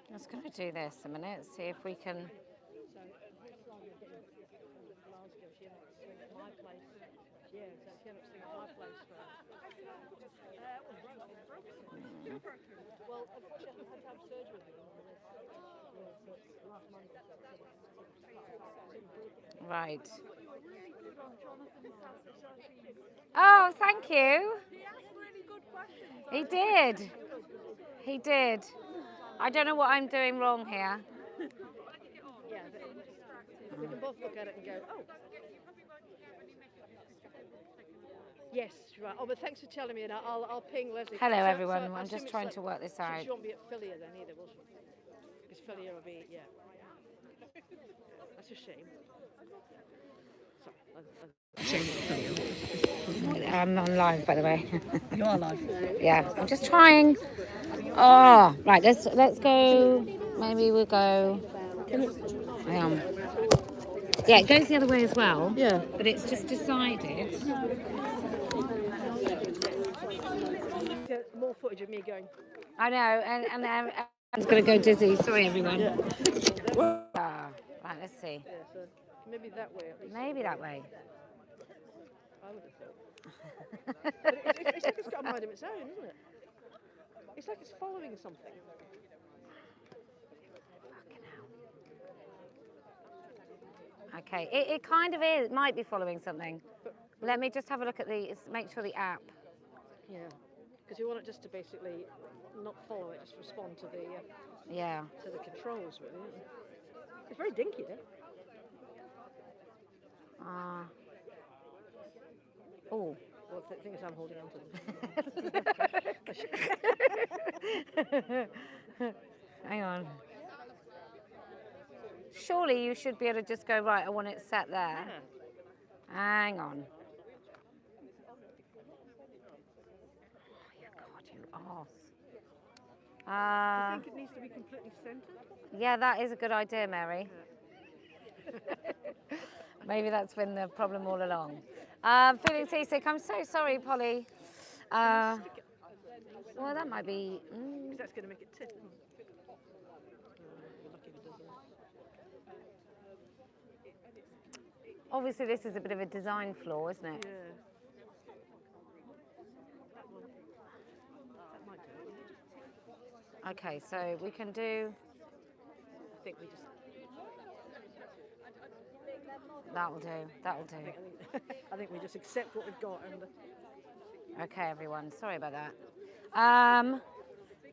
I'm just going to do this a minute, see if we can. Well, unfortunately, I had to have surgery. Right. Oh, thank you. He did. He did. I don't know what I'm doing wrong here. Yeah, we can both look at it and go, oh. Yes, right. Oh, but thanks for telling me, and I'll ping Leslie. Hello, So everyone. I I'm just trying to work this out. She won't be at Filia then either, will she? Because Filia will be, yeah. That's a shame. Sorry. I'm on live, by the way. You are live. Yeah, I'm just trying. Oh, right. Let's go. Maybe we'll go. Hang on. Yeah, it goes the other way as well. Yeah. But it's just decided. More footage of me going. I know, and I'm going to go dizzy. Sorry, everyone. Yeah. Right, let's see. Yeah, so maybe that way at least. Maybe that way. I would have thought. But it's like it's got a mind of its own, isn't it? It's like it's following something. Fucking hell. Okay, it kind of is. It might be following something. Let me just have a look at make sure the app. Yeah, because you want it just to basically not follow it, just respond to the to the controls, really. Isn't it? It's very dinky, eh? Oh. Well, the thing is, I'm holding on to them. Hang on. Surely you should be able to just go, right, I want it set there. Yeah. Hang on. Oh, you God, you arse. Do you think it needs to be completely centered? Yeah, that is a good idea, Mary. Maybe that's been the problem all along. Feeling seasick. I'm so sorry, Polly. Well, that might be. Because that's going to make it tip. Obviously, this is a bit of a design flaw, isn't it? Yeah. That might do it. Okay, so we can do. I think we just. That'll do. That'll do. I think we just accept what we've got and. Okay, everyone. Sorry about that.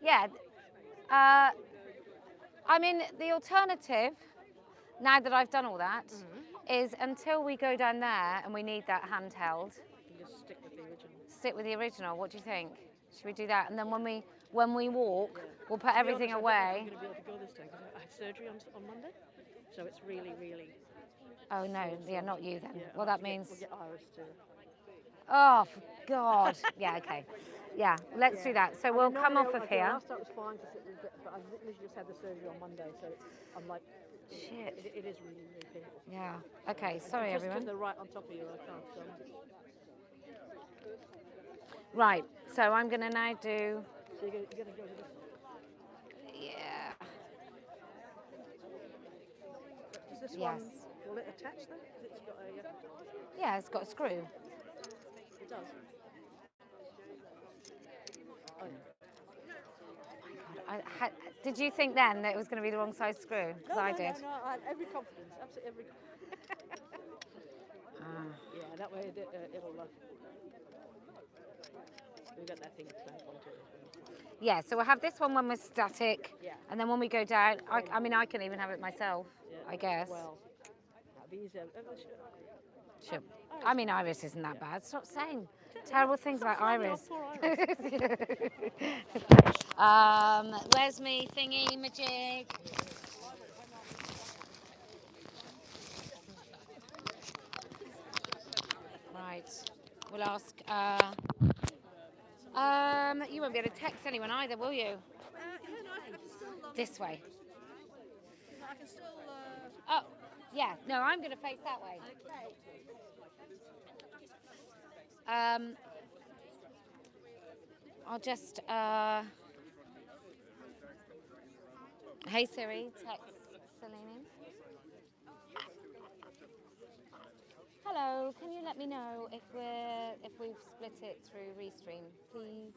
Yeah. I mean, the alternative, now that I've done all that, is until we go down there and we need that handheld. You just stick with the original. Stick with the original. What do you think? Should we do that? And then when we walk, we'll put everything away. I'm going to be able to go this time because I had surgery on Monday, so it's really. Oh no, yeah, not you then. Yeah, well, that means. We'll get Iris to. Oh, for God. Yeah, okay. Yeah, let's do that. So we'll come off of here. Last time was fine, but I literally just had the surgery on Monday, so I'm like, shit. It is really painful. Yeah. Okay. Sorry, just everyone. Just they're right on top of you, I can't. So. Right. So I'm going to now do. So you're going to go to this. Yeah. Is this one? Will it attach then? It's got a. Yeah, it's got a screw. It does. Oh. My God. Did you think then that it was going to be the wrong size screw? Because I did. No, I had every confidence, absolutely every. Yeah, that way it'll. We'll get that thing clamped onto it. Yeah, so we'll have this one when we're static, and then when we go down, I mean, I can even have it myself, I guess. Well, that'd be easier. Sure. I mean, Iris isn't that bad. Stop saying terrible things about Iris. Where's me thingy majig? We'll ask. You won't be able to text anyone either, will you? This way. I can still. Oh, yeah. No, I'm going to face that way. I'll just. Hey Siri, text Celine. Hello, can you let me know if we've split it through Restream, please?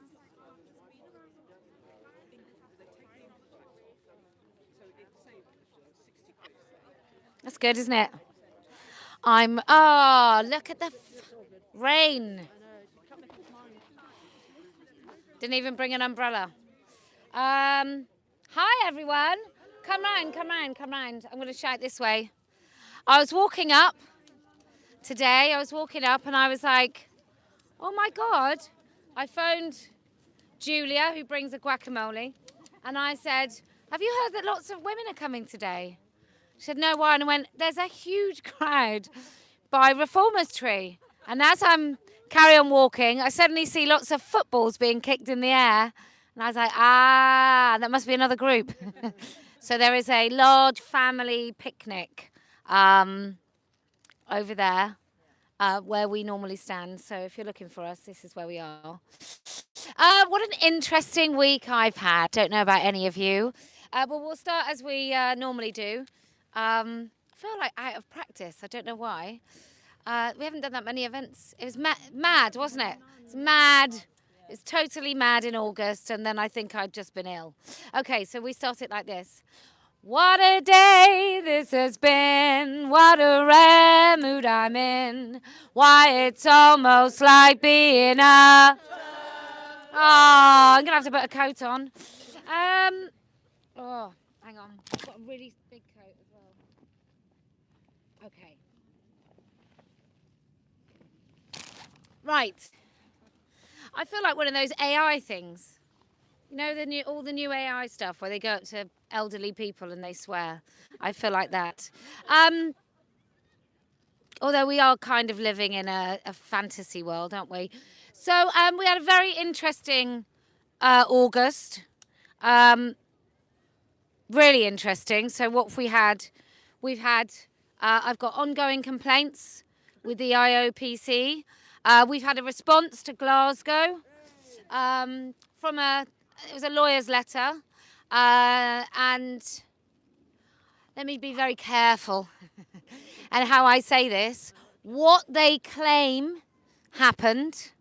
That's good, isn't it? Look at the rain. Didn't even bring an umbrella. Hi everyone. Come round. I'm going to shout this way. I was walking up today, and I was like, oh my God. I phoned Julia, who brings a guacamole, and I said, have you heard that lots of women are coming today? She said, no, why? And I went, there's a huge crowd by Reformers Tree. And as I'm carry on walking, I suddenly see lots of footballs being kicked in the air. And I was like, that must be another group. So there is a large family picnic over there where we normally stand. So if you're looking for us, this is where we are. What an interesting week I've had. Don't know about any of you. But we'll start as we normally do. I feel like out of practice. I don't know why. We haven't done that many events. It was mad, wasn't it? It's mad. It's totally mad in August, and then I think I'd just been ill. Okay, so we start it like this. What a day this has been. What a rare mood I'm in. Why, it's almost like being a... Oh, I'm going to have to put a coat on. Hang on. I've got a really big coat as well. Okay. Right. I feel like one of those AI things. You know, all the new AI stuff where they go up to elderly people and they swear. I feel like that. Although we are kind of living in a fantasy world, aren't we? So we had a very interesting August. Really interesting. So what we've had, I've got ongoing complaints with the IOPC. We've had a response to Glasgow from it was a lawyer's letter. And let me be very careful and how I say this. What they claim happened,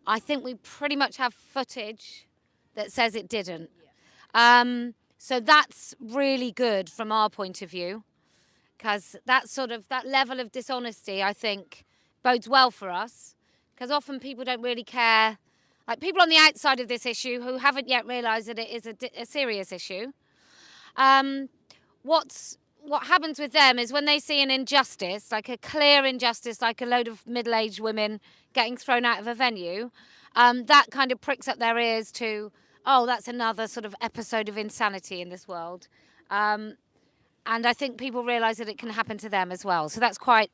I think we pretty much have footage that says it didn't. So that's really good from our point of view, because that level of dishonesty, I think, bodes well for us, because often people don't really care. Like people on the outside of this issue who haven't yet realised that it is a serious issue. What happens with them is when they see an injustice, like a clear injustice, like a load of middle-aged women getting thrown out of a venue, that kind of pricks up their ears to, oh, that's another sort of episode of insanity in this world. And I think people realise that it can happen to them as well. So that's quite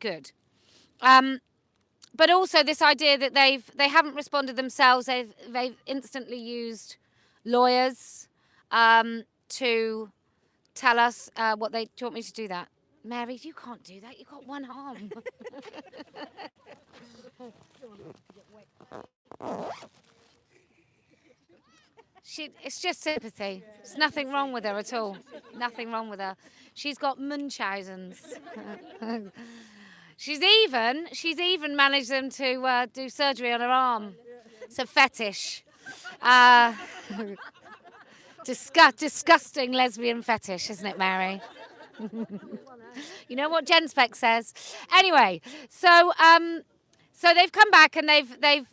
good. But also this idea that they haven't responded themselves. They've instantly used lawyers to tell us what they... Do you want me to do that? Mary, you can't do that. You've got one arm. It's just sympathy. There's nothing wrong with her at all. Nothing wrong with her. She's got Munchausen's. She's even managed them to do surgery on her arm. It's a fetish. Disgusting lesbian fetish, isn't it, Mary? You know what Jen Speck says. Anyway, so they've come back and they've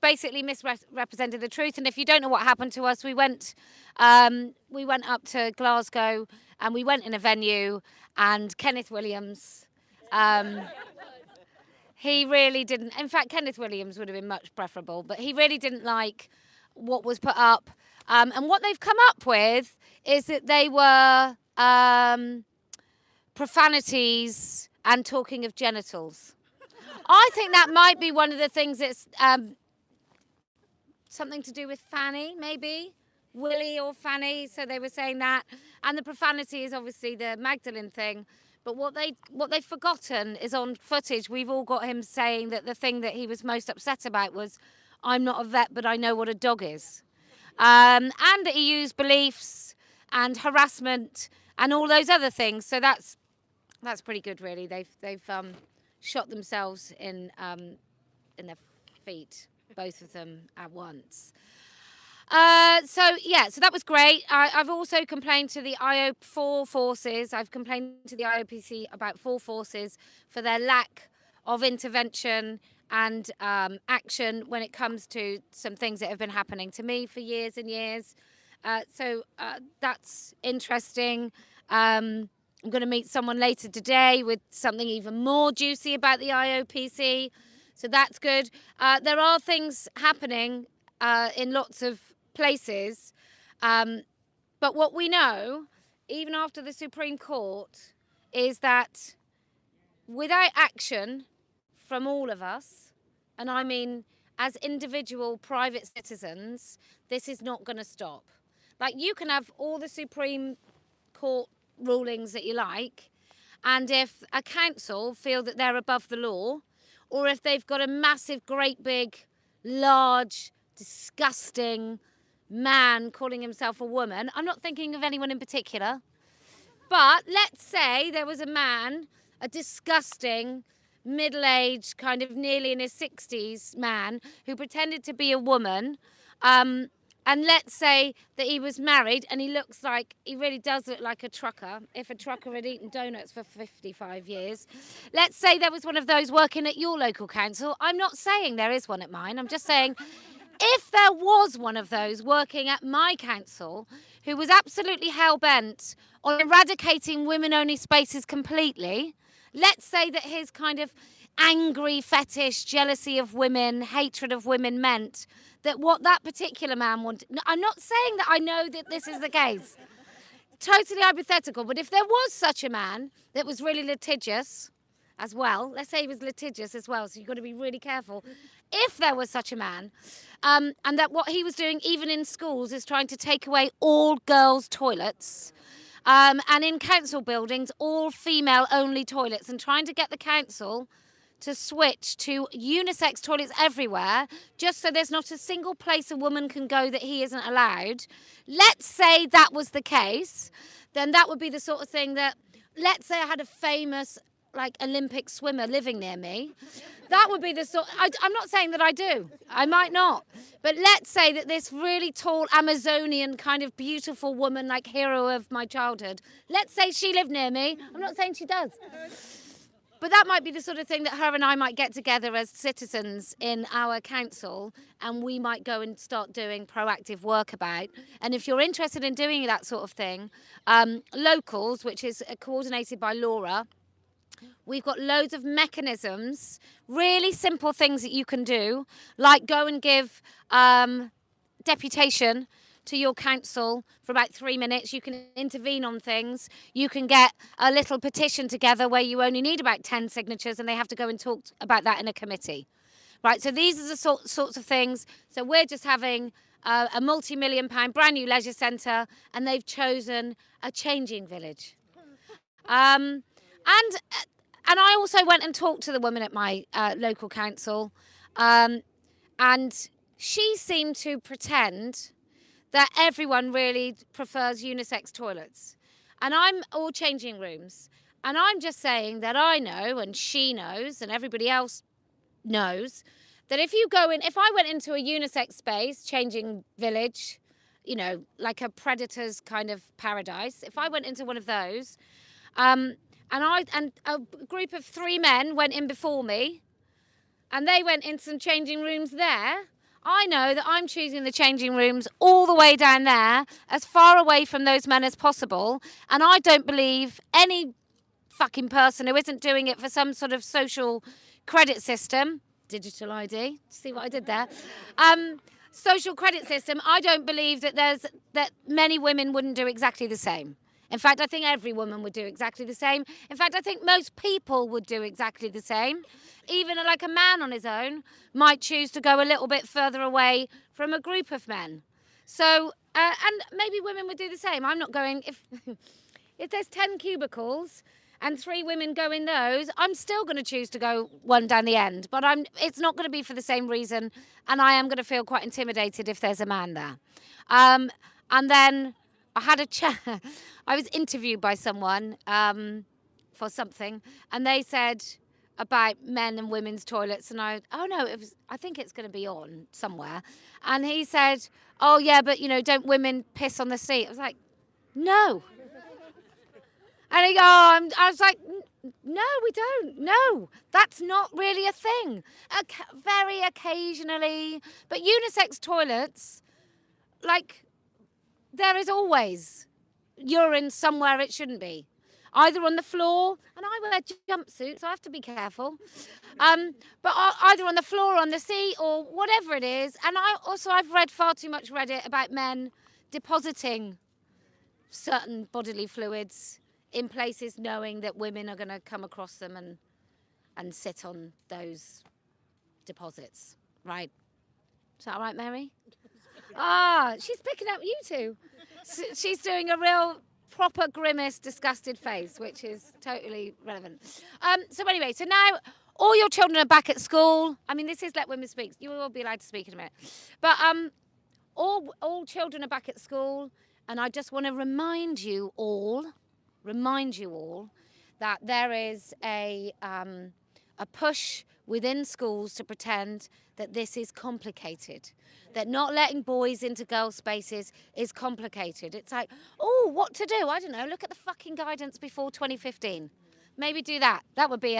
basically misrepresented the truth. And if you don't know what happened to us, we went up to Glasgow and we went in a venue, and Kenneth Williams, he really didn't. In fact, Kenneth Williams would have been much preferable, but he really didn't like what was put up. And what they've come up with is that they were profanities and talking of genitals. I think that might be one of the things that's something to do with Fanny, maybe. Willie or Fanny, so they were saying that. And the profanity is obviously the Magdalene thing. But what they've forgotten is on footage, we've all got him saying that the thing that he was most upset about was, I'm not a vet, but I know what a dog is. And that he used beliefs and harassment and all those other things. So that's pretty good, really. They've shot themselves in their feet, both of them at once. So that was great. I've also complained to the IO4 forces. I've complained to the IOPC about 4 forces for their lack of intervention and action when it comes to some things that have been happening to me for years and years. So that's interesting. I'm going to meet someone later today with something even more juicy about the IOPC. So that's good. There are things happening in lots of places. But what we know, even after the Supreme Court, is that without action from all of us, and I mean as individual private citizens, this is not going to stop. Like, you can have all the Supreme Court rulings that you like, and if a council feel that they're above the law, or if they've got a massive, great big, large, disgusting man calling himself a woman, I'm not thinking of anyone in particular, but let's say there was a man, a disgusting, middle-aged, kind of nearly in his 60s man who pretended to be a woman, and let's say that he was married and he really does look like a trucker, if a trucker had eaten donuts for 55 years. Let's say there was one of those working at your local council. I'm not saying there is one at mine. I'm just saying if there was one of those working at my council who was absolutely hell-bent on eradicating women-only spaces completely, let's say that his kind of angry fetish, jealousy of women, hatred of women meant that what that particular man wanted... I'm not saying that I know that this is the case. Totally hypothetical. But if there was such a man that was really litigious as well, let's say he was litigious as well, so you've got to be really careful. If there was such a man, and that what he was doing even in schools is trying to take away all girls' toilets, and in council buildings, all female-only toilets, and trying to get the council to switch to unisex toilets everywhere, just so there's not a single place a woman can go that he isn't allowed. Let's say that was the case, then that would be the sort of thing that, let's say I had a famous Olympic swimmer living near me. That would be the sort... I'm not saying that I do. I might not. But let's say that this really tall Amazonian kind of beautiful woman, like hero of my childhood, let's say she lived near me. I'm not saying she does. But that might be the sort of thing that her and I might get together as citizens in our council, and we might go and start doing proactive work about. And if you're interested in doing that sort of thing, Locals, which is coordinated by Laura, we've got loads of mechanisms, really simple things that you can do, like go and give deputation to your council for about 3 minutes. You can intervene on things. You can get a little petition together where you only need about 10 signatures, and they have to go and talk about that in a committee. Right, so these are the sorts of things. So we're just having a multi-million-pound brand new leisure centre, and they've chosen a changing village. And I also went and talked to the woman at my local council, and she seemed to pretend that everyone really prefers unisex toilets. And I'm all changing rooms. And I'm just saying that I know, and she knows, and everybody else knows, that if I went into a unisex space, changing village, like a predator's kind of paradise, if I went into one of those, and a group of 3 men went in before me, and they went in some changing rooms there, I know that I'm choosing the changing rooms all the way down there, as far away from those men as possible. And I don't believe any fucking person who isn't doing it for some sort of social credit system, digital ID, see what I did there? Social credit system, I don't believe that many women wouldn't do exactly the same. In fact, I think every woman would do exactly the same. In fact, I think most people would do exactly the same. Even like a man on his own might choose to go a little bit further away from a group of men. So, and maybe women would do the same. I'm not going, if there's 10 cubicles and 3 women go in those, I'm still going to choose to go one down the end. But it's not going to be for the same reason. And I am going to feel quite intimidated if there's a man there. And then I had a chat. I was interviewed by someone for something, and they said about men and women's toilets, and I think it's going to be on somewhere. And he said, "Oh yeah, but don't women piss on the seat?" I was like, "No." And I was like, "No, we don't. No, that's not really a thing. Very occasionally, but unisex toilets, like." There is always urine somewhere it shouldn't be. Either on the floor, and I wear jumpsuits, so I have to be careful. But either on the floor, on the seat, or whatever it is. And I've read far too much Reddit about men depositing certain bodily fluids in places knowing that women are going to come across them and sit on those deposits, right? Is that all right, Mary? She's picking up you two. She's doing a real proper grimace, disgusted face, which is totally relevant. So anyway, so now all your children are back at school. I mean, this is Let Women Speak. You will all be allowed to speak in a minute. But all children are back at school, and I just want to remind you all that there is a push within schools to pretend that this is complicated, that not letting boys into girls' spaces is complicated. It's like, what to do? I don't know. Look at the fucking guidance before 2015. Maybe do that. That would be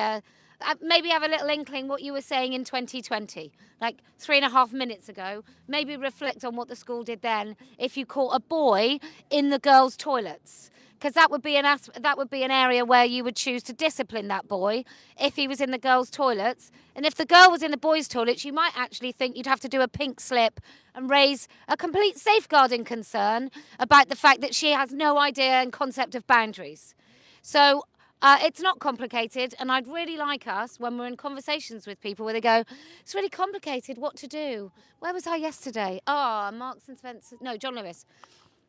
maybe have a little inkling what you were saying in 2020, like 3.5 minutes ago. Maybe reflect on what the school did then if you caught a boy in the girls' toilets. Because that would be an area where you would choose to discipline that boy if he was in the girls' toilets. And if the girl was in the boys' toilets, you might actually think you'd have to do a pink slip and raise a complete safeguarding concern about the fact that she has no idea and concept of boundaries. So it's not complicated, and I'd really like us, when we're in conversations with people where they go, "It's really complicated, what to do? Where was I yesterday? Marks and Spencer. No, John Lewis."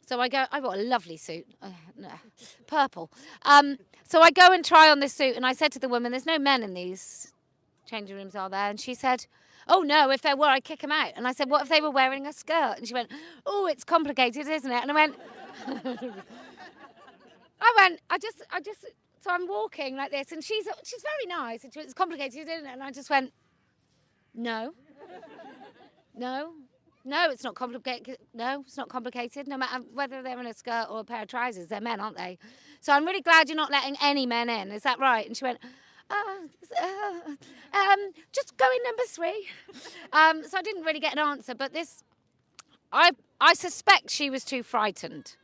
So I got a lovely suit, purple. So I go and try on this suit, and I said to the woman, "There's no men in these changing rooms, are there?" And she said, "Oh no, if there were, I'd kick them out." And I said, "What if they were wearing a skirt?" And she went, "Oh, it's complicated, isn't it?" And I went, so I'm walking like this, and she's very nice. And she went, "It's complicated, isn't it?" And I just went, No, it's not complicated. No, it's not complicated. No matter whether they're in a skirt or a pair of trousers, they're men, aren't they? So I'm really glad you're not letting any men in. Is that right? And she went, just go in number 3. So I didn't really get an answer, but I suspect she was too frightened,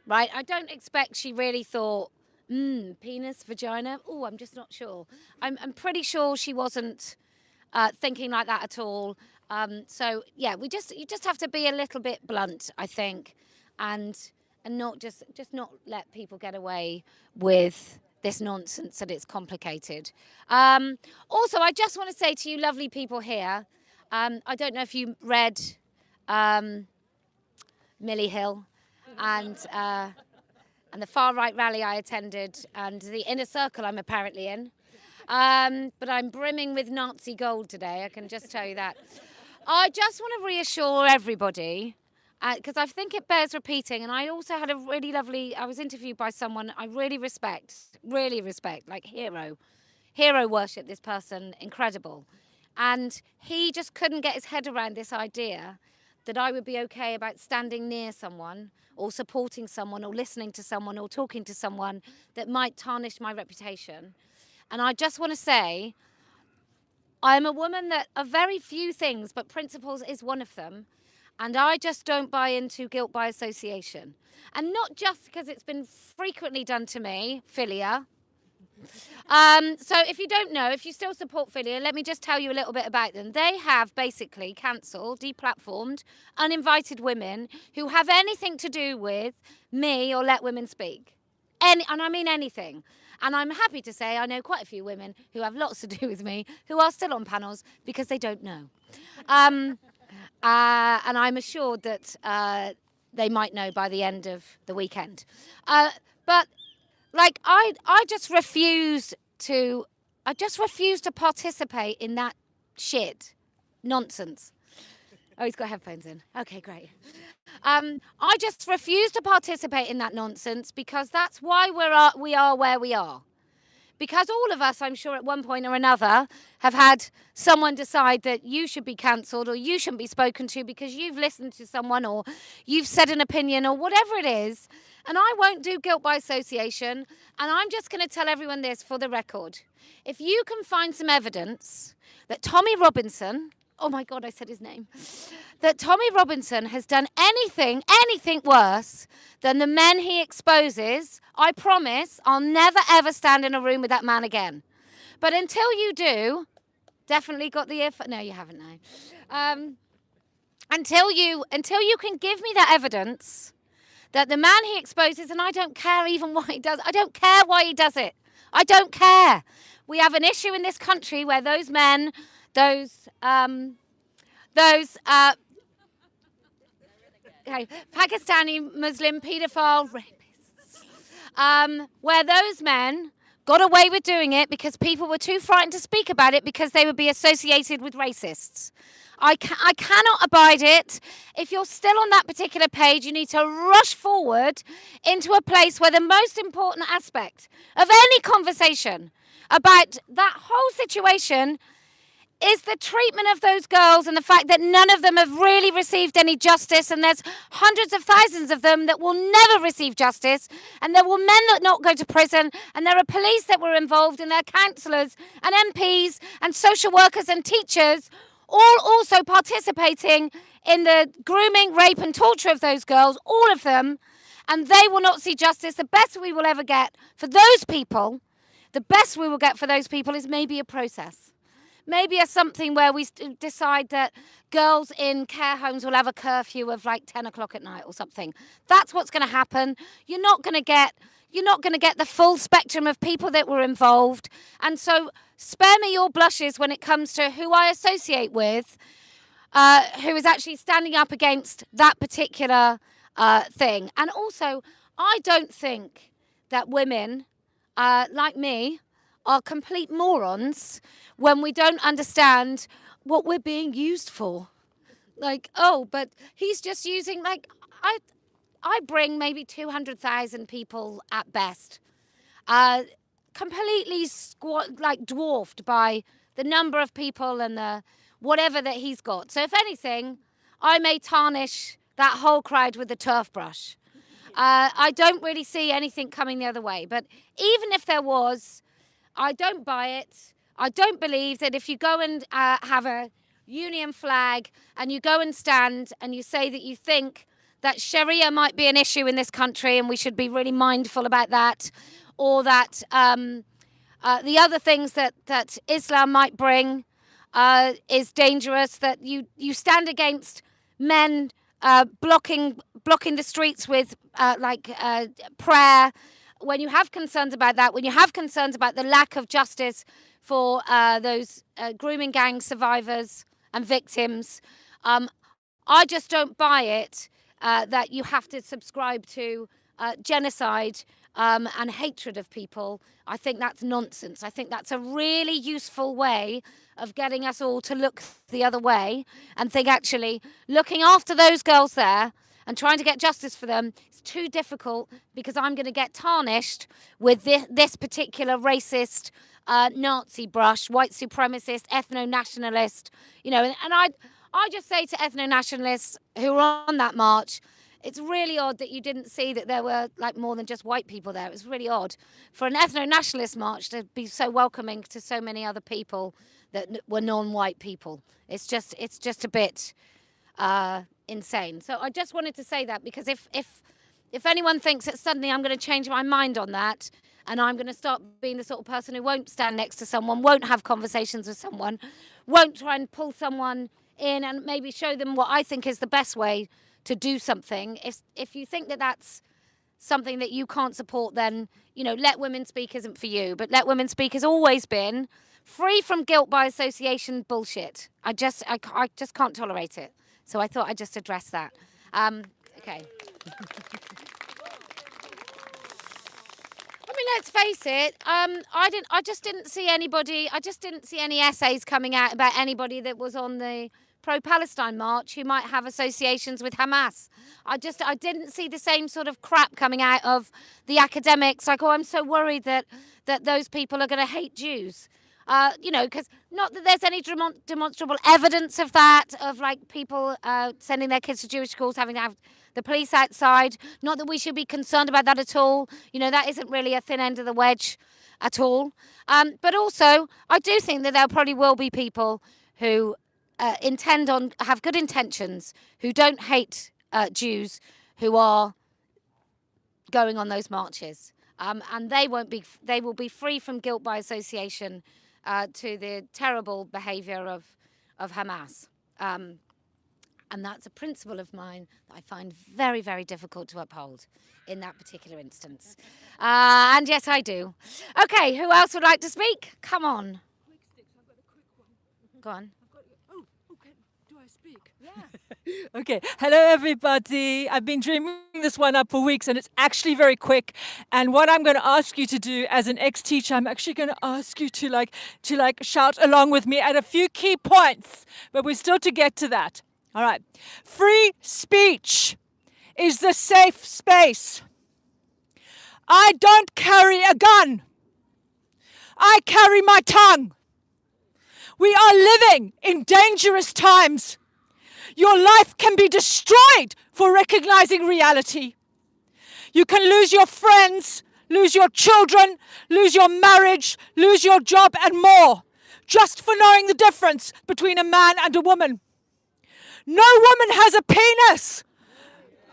right? I don't expect she really thought, penis, vagina. Oh, I'm just not sure. I'm pretty sure she wasn't thinking like that at all. So yeah, you just have to be a little bit blunt, I think, and not just not let people get away with this nonsense that it's complicated. Also, I just want to say to you lovely people here, I don't know if you read Millie Hill and the far right rally I attended and the inner circle I'm apparently in. But I'm brimming with Nazi gold today, I can just tell you that. I just want to reassure everybody, because I think it bears repeating, and I also had I was interviewed by someone I really respect, like hero worship this person, incredible. And he just couldn't get his head around this idea that I would be okay about standing near someone or supporting someone or listening to someone or talking to someone that might tarnish my reputation. And I just want to say, I'm a woman that of very few things, but principles is one of them. And I just don't buy into guilt by association. And not just because it's been frequently done to me, Philia. So if you don't know, if you still support Philia, let me just tell you a little bit about them. They have basically cancelled, deplatformed, uninvited women who have anything to do with me or Let Women Speak. and I mean anything. And I'm happy to say I know quite a few women who have lots to do with me who are still on panels because they don't know. Um, and I'm assured that they might know by the end of the weekend. But like I just refuse to. I just refuse to participate in that shit nonsense. Oh, he's got headphones in. Okay, great. I just refuse to participate in that nonsense because that's why we are where we are. Because all of us, I'm sure, at one point or another, have had someone decide that you should be cancelled or you shouldn't be spoken to because you've listened to someone or you've said an opinion or whatever it is. And I won't do guilt by association. And I'm just going to tell everyone this for the record. If you can find some evidence that Tommy Robinson, oh my God, I said his name, that Tommy Robinson has done anything worse than the men he exposes, I promise I'll never ever stand in a room with that man again. But until you do, definitely got the ear. No, you haven't now. Until you can give me that evidence that the man he exposes, and I don't care even why he does. I don't care why he does it. I don't care. We have an issue in this country where those men, those Pakistani Muslim paedophile rapists, where those men got away with doing it because people were too frightened to speak about it because they would be associated with racists. I cannot abide it. If you're still on that particular page, you need to rush forward into a place where the most important aspect of any conversation about that whole situation is the treatment of those girls and the fact that none of them have really received any justice, and there's hundreds of thousands of them that will never receive justice, and there were men that not go to prison, and there are police that were involved, and there are councillors and MPs and social workers and teachers all also participating in the grooming, rape and torture of those girls, all of them, and they will not see justice. The best we will ever get for those people, is maybe a process. Maybe a something where we decide that girls in care homes will have a curfew of like 10 o'clock at night or something. That's what's going to happen. You're not going to get the full spectrum of people that were involved. And so spare me your blushes when it comes to who I associate with, who is actually standing up against that particular thing. And also, I don't think that women like me are complete morons when we don't understand what we're being used for. Like, oh, but he's just using, like, I bring maybe 200,000 people at best, completely dwarfed by the number of people and the whatever that he's got. So if anything, I may tarnish that whole crowd with the turf brush. I don't really see anything coming the other way. But even if there was, I don't buy it. I don't believe that if you go and have a union flag and you go and stand and you say that you think that Sharia might be an issue in this country and we should be really mindful about that, or that the other things that Islam might bring is dangerous, that you stand against men blocking the streets with prayer, when you have concerns about that, when you have concerns about the lack of justice for those grooming gang survivors and victims, I just don't buy it that you have to subscribe to genocide and hatred of people. I think that's nonsense. I think that's a really useful way of getting us all to look the other way and think actually looking after those girls there and trying to get justice for them is too difficult because I'm going to get tarnished with this particular racist, Nazi brush, white supremacist, ethno-nationalist, and I just say to ethno-nationalists who were on that march, it's really odd that you didn't see that there were like more than just white people there. It was really odd for an ethno-nationalist march to be so welcoming to so many other people that were non-white people. It's just a bit insane. So I just wanted to say that because if anyone thinks that suddenly I'm going to change my mind on that and I'm going to start being the sort of person who won't stand next to someone, won't have conversations with someone, won't try and pull someone in and maybe show them what I think is the best way to do something. If you think that that's something that you can't support, then, Let Women Speak isn't for you. But Let Women Speak has always been free from guilt by association bullshit. I just can't tolerate it. So I thought I'd just address that. Okay. I mean, let's face it. I just didn't see anybody. I just didn't see any essays coming out about anybody that was on the pro-Palestine march who might have associations with Hamas. I didn't see the same sort of crap coming out of the academics. Like, I'm so worried that those people are going to hate Jews. Because not that there's any demonstrable evidence of that, of like people sending their kids to Jewish schools, having to have the police outside. Not that we should be concerned about that at all. That isn't really a thin end of the wedge at all. But also, I do think that there probably will be people who have good intentions, who don't hate Jews, who are going on those marches. And they will be free from guilt by association to the terrible behaviour of Hamas. And that's a principle of mine that I find very, very difficult to uphold in that particular instance. And yes, I do. Okay, who else would like to speak? Come on. Go on. Do I speak? Yeah. Okay. Hello, everybody. I've been dreaming this one up for weeks, and it's actually very quick. And what I'm going to ask you to do as an ex-teacher, I'm actually going to ask you to shout along with me at a few key points, but we're still to get to that. All right. Free speech is the safe space. I don't carry a gun. I carry my tongue. We are living in dangerous times. Your life can be destroyed for recognizing reality. You can lose your friends, lose your children, lose your marriage, lose your job and more, just for knowing the difference between a man and a woman. No woman has a penis.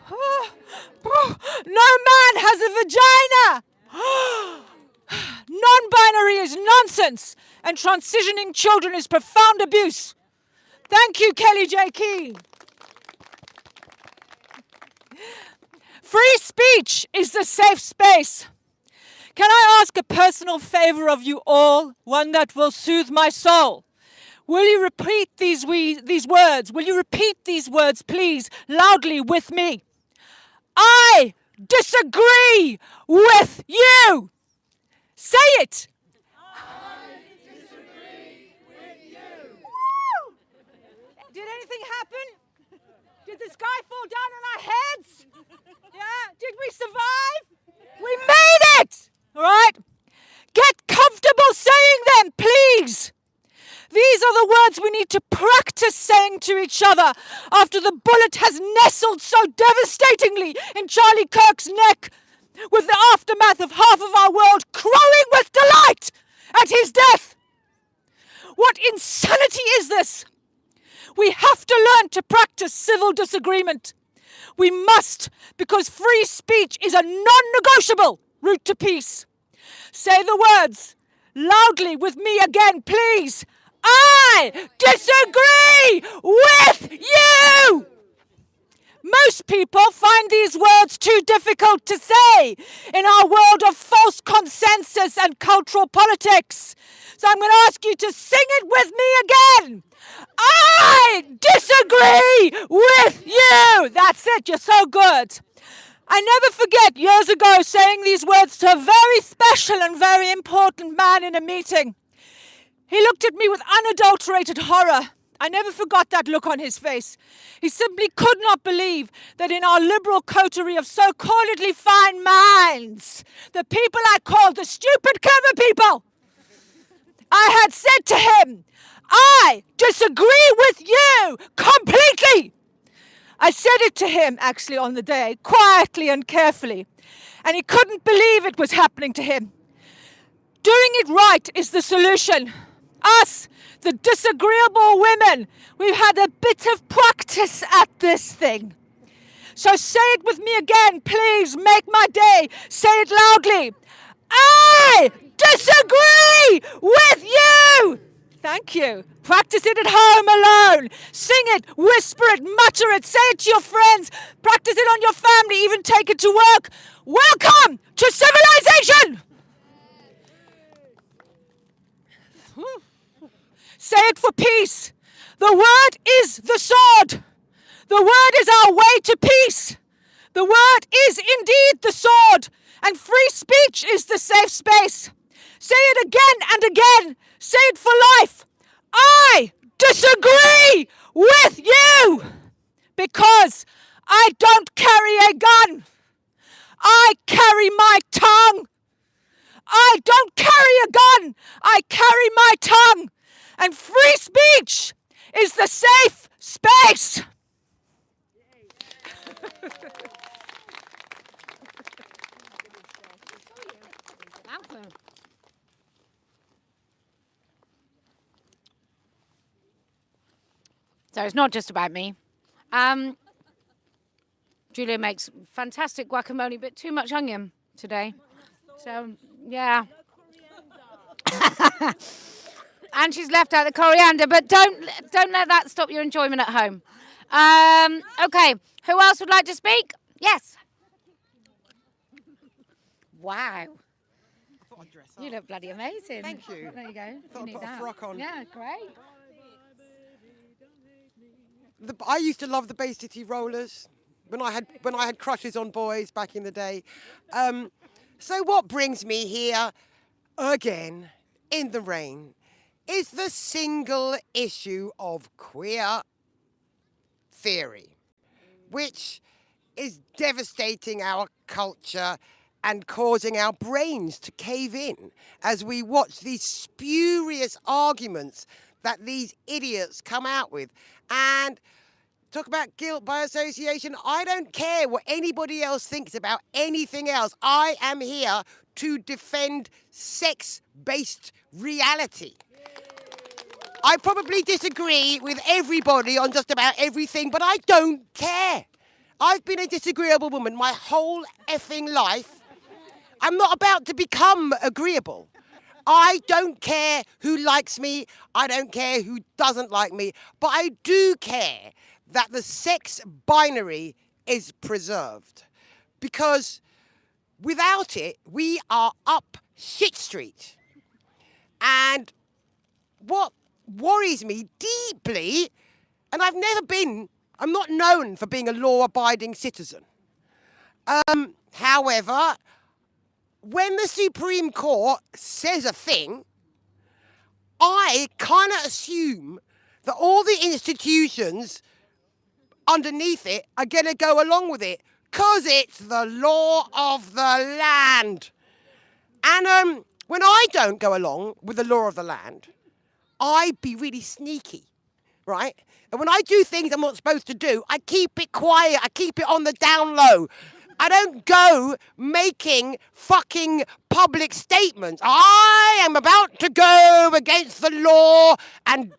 No man has a vagina. Non-binary is nonsense, and transitioning children is profound abuse. Thank you, Kellie-Jay Keen. Free speech is the safe space. Can I ask a personal favor of you all, one that will soothe my soul? Will you repeat these words? Will you repeat these words, please, loudly with me? I disagree with you. Say it. I disagree with you. Woo! Did anything happen? Did the sky fall down on our heads? Yeah? Did we survive? We made it! All right? Get comfortable saying them, please. These are the words we need to practice saying to each other after the bullet has nestled so devastatingly in Charlie Kirk's neck, with the aftermath of half of our world crowing with delight at his death. What insanity is this? We have to learn to practice civil disagreement. We must, because free speech is a non-negotiable route to peace. Say the words loudly with me again, please. I disagree with you. Most people find these words too difficult to say in our world of false consensus and cultural politics. So I'm going to ask you to sing it with me again. I disagree with you. That's it. You're so good. I never forget years ago saying these words to a very special and very important man in a meeting. He looked at me with unadulterated horror. I never forgot that look on his face. He simply could not believe that in our liberal coterie of so-calledly fine minds, the people I called the stupid clever people, I had said to him, I disagree with you completely. I said it to him, actually, on the day, quietly and carefully, and he couldn't believe it was happening to him. Doing it right is the solution. Us, the disagreeable women, we've had a bit of practice at this thing. So say it with me again, please. Make my day. Say it loudly. I disagree with you. Thank Thank you. Practice it at home alone. Sing it, whisper it, mutter it, say it to your friends. Practice it on your family, even take it to work. Welcome to civilization. Say it for peace. The word is the sword. The word is our way to peace. The word is indeed the sword. And free speech is the safe space. Say it again and again. Say it for life. I disagree with you because I don't carry a gun. I carry my tongue. I don't carry a gun. I carry my tongue. And free speech is the safe space. So it's not just about me. Julia makes fantastic guacamole, but too much onion today. So, yeah. And she's left out the coriander, but don't let that stop your enjoyment at home. Okay, who else would like to speak? Yes. Wow. You look bloody amazing. Thank you. There you go. I thought You I'd put a frock on. Yeah, great. I used to love the Bay City Rollers when I had crushes on boys back in the day. So what brings me here again in the rain is the single issue of queer theory, which is devastating our culture and causing our brains to cave in as we watch these spurious arguments that these idiots come out with. And talk about guilt by association. I don't care what anybody else thinks about anything else. I am here to defend sex-based reality. I probably disagree with everybody on just about everything, but I don't care. I've been a disagreeable woman my whole effing life. I'm not about to become agreeable. I don't care who likes me. I don't care who doesn't like me. But I do care that the sex binary is preserved. Because without it, we are up shit street. And what worries me deeply, and I'm not known for being a law-abiding citizen. However, when the Supreme Court says a thing, I kind of assume that all the institutions underneath it are going to go along with it because it's the law of the land. And when I don't go along with the law of the land, I be really sneaky, right? And when I do things I'm not supposed to do, I keep it quiet. I keep it on the down low. I don't go making fucking public statements. I am about to go against the law and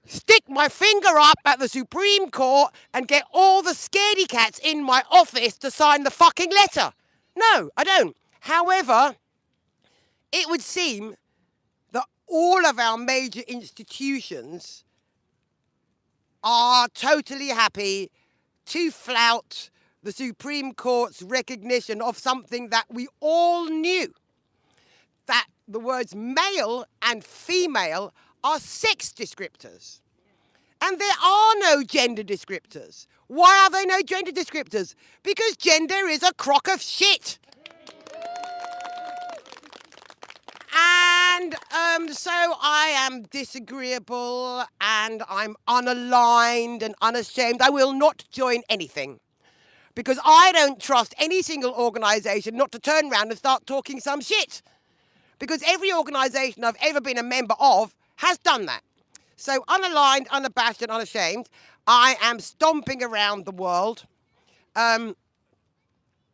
stick my finger up at the Supreme Court and get all the scaredy cats in my office to sign the fucking letter. No, I don't. However, it would seem that all of our major institutions are totally happy to flout the Supreme Court's recognition of something that we all knew, that the words male and female are sex descriptors. And there are no gender descriptors. Why are there no gender descriptors? Because gender is a crock of shit. And so I am disagreeable and I'm unaligned and unashamed. I will not join anything because I don't trust any single organisation not to turn around and start talking some shit. Because every organisation I've ever been a member of has done that. So unaligned, unabashed and unashamed, I am stomping around the world in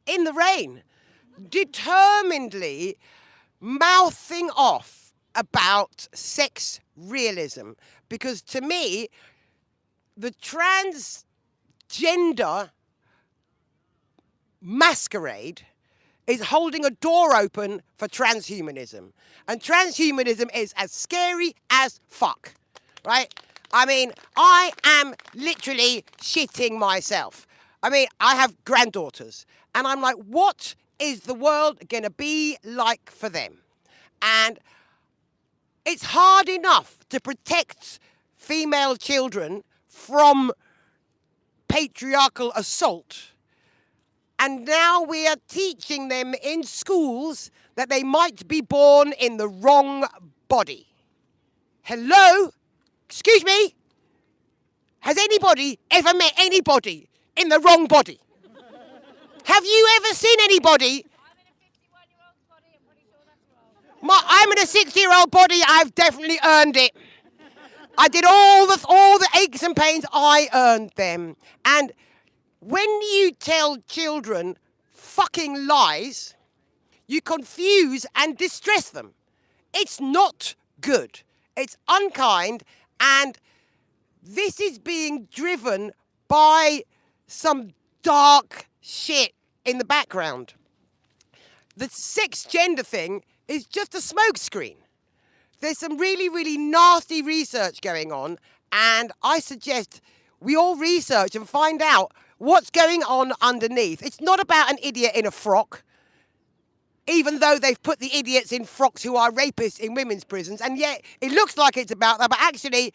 the rain, determinedly mouthing off about sex realism. Because to me, the transgender masquerade is holding a door open for transhumanism. And transhumanism is as scary as fuck. right? I mean, I am literally shitting myself. I mean, I have granddaughters, and I'm like, what is the world going to be like for them? And it's hard enough to protect female children from patriarchal assault. And now we are teaching them in schools that they might be born in the wrong body. Hello? Excuse me? Has anybody ever met anybody in the wrong body? Have you ever seen anybody? I'm in a 60-year-old body. I've definitely earned it. I did all the aches and pains. I earned them. And when you tell children fucking lies, you confuse and distress them. It's not good. It's unkind, and this is being driven by some dark shit in the background. The sex gender thing is just a smokescreen. There's some really, really nasty research going on, and I suggest we all research and find out what's going on underneath. It's not about an idiot in a frock, even though they've put the idiots in frocks who are rapists in women's prisons, and yet it looks like it's about that, but actually,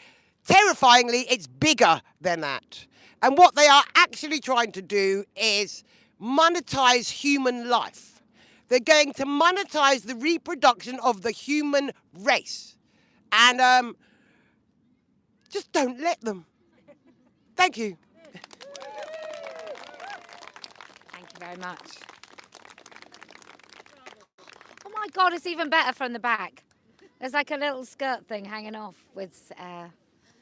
terrifyingly, it's bigger than that. And what they are actually trying to do is monetize human life. They're going to monetize the reproduction of the human race. And just don't let them. Thank you. Thank you very much. Oh my God, it's even better from the back. There's like a little skirt thing hanging off with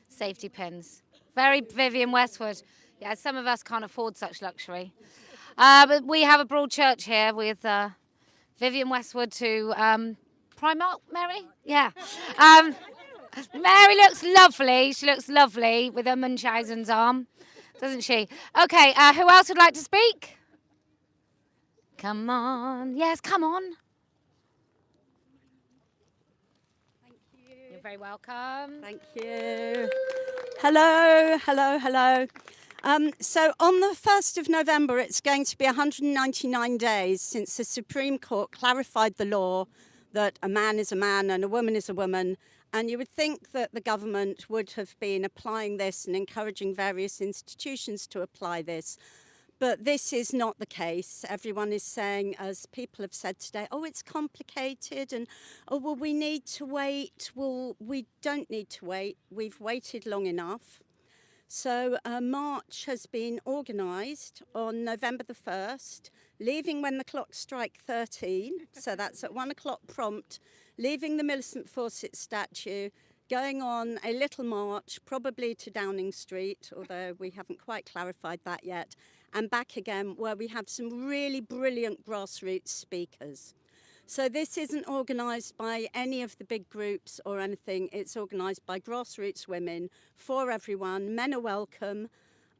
safety pins. Very Vivienne Westwood. Yeah, some of us can't afford such luxury. But we have a broad church here with Vivienne Westwood to Primark, Mary? Yeah. Mary looks lovely. She looks lovely with her Munchausen's arm, doesn't she? Okay, who else would like to speak? Come on. Yes, come on. Thank you. You're very welcome. Thank you. Hello, hello, hello. So on the 1st of November, it's going to be 199 days since the Supreme Court clarified the law that a man is a man and a woman is a woman. And you would think that the government would have been applying this and encouraging various institutions to apply this. But this is not the case. Everyone is saying, as people have said today, oh, it's complicated and, oh, well, we need to wait. Well, we don't need to wait. We've waited long enough. So a march has been organised on November the 1st, leaving when the clock strikes 13, so that's at 1 o'clock prompt, leaving the Millicent Fawcett statue, going on a little march, probably to Downing Street, although we haven't quite clarified that yet, and back again, where we have some really brilliant grassroots speakers. So this isn't organised by any of the big groups or anything. It's organised by grassroots women for everyone. Men are welcome.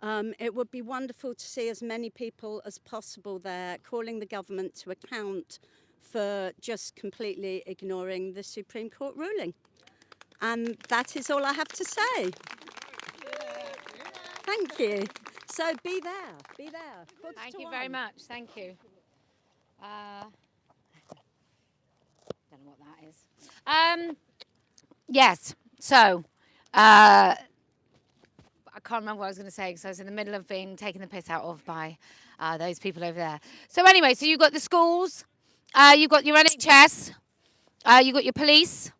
It would be wonderful to see as many people as possible there, calling the government to account for just completely ignoring the Supreme Court ruling. And that is all I have to say. Thank you. So be there, be there. Thank you very much. Thank you. Don't know what that is. Yes. So, I can't remember what I was going to say because I was in the middle of being taken the piss out of by those people over there. So anyway, so you've got the schools, you've got your NHS, you've got your police.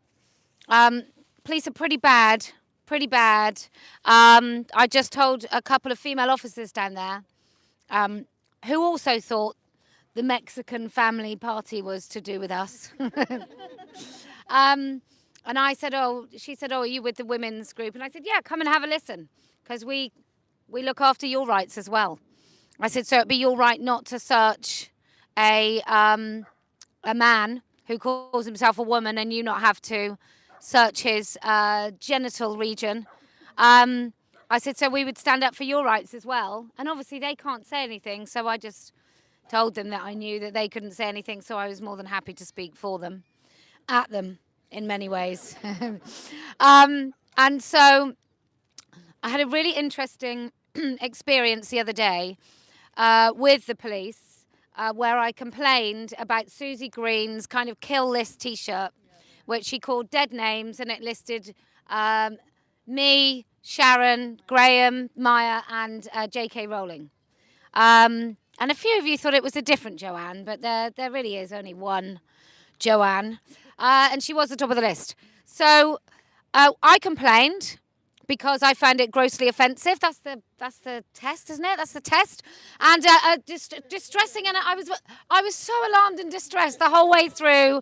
Police are pretty bad. Pretty bad. I just told a couple of female officers down there who also thought the Mexican family party was to do with us. And I said, she said, are you with the women's group? And I said, yeah, come and have a listen, because we look after your rights as well. I said, so it'd be your right not to search a man who calls himself a woman and you not have to search his genital region. I said, so we would stand up for your rights as well. And obviously they can't say anything, so I just told them that I knew that they couldn't say anything, so I was more than happy to speak for them, at them, in many ways. And so I had a really interesting experience the other day with the police where I complained about Susie Green's kind of kill list T-shirt, which she called Dead Names, and it listed me, Sharon, Graham, Maya, and J.K. Rowling. And a few of you thought it was a different Joanne, but there really is only one Joanne, and she was the top of the list. So I complained because I found it grossly offensive. That's the test, isn't it? That's the test. And distressing, and I was so alarmed and distressed the whole way through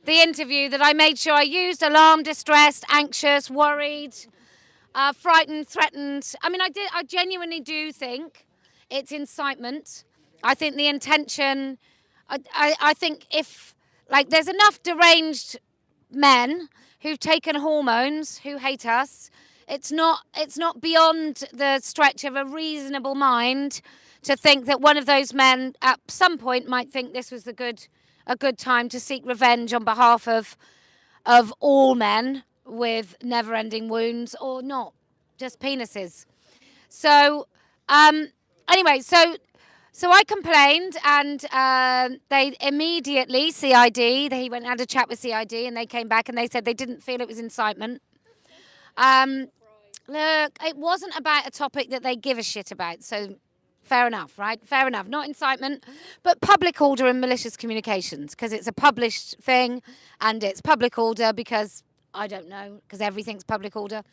the interview that I made sure I used alarmed, distressed, anxious, worried, frightened, threatened. I mean, I genuinely do think it's incitement. I think the intention, I think if, like, there's enough deranged men who've taken hormones who hate us, it's not beyond the stretch of a reasonable mind to think that one of those men at some point might think this was a good time to seek revenge on behalf of all men with never-ending wounds, or not, just penises. So anyway, so I complained, and they immediately, CID, he went and had a chat with CID, and they came back and they said they didn't feel it was incitement. Look, it wasn't about a topic that they give a shit about, so fair enough, right? Fair enough. Not incitement, but public order and malicious communications, because it's a published thing, and it's public order because, I don't know, because everything's public order.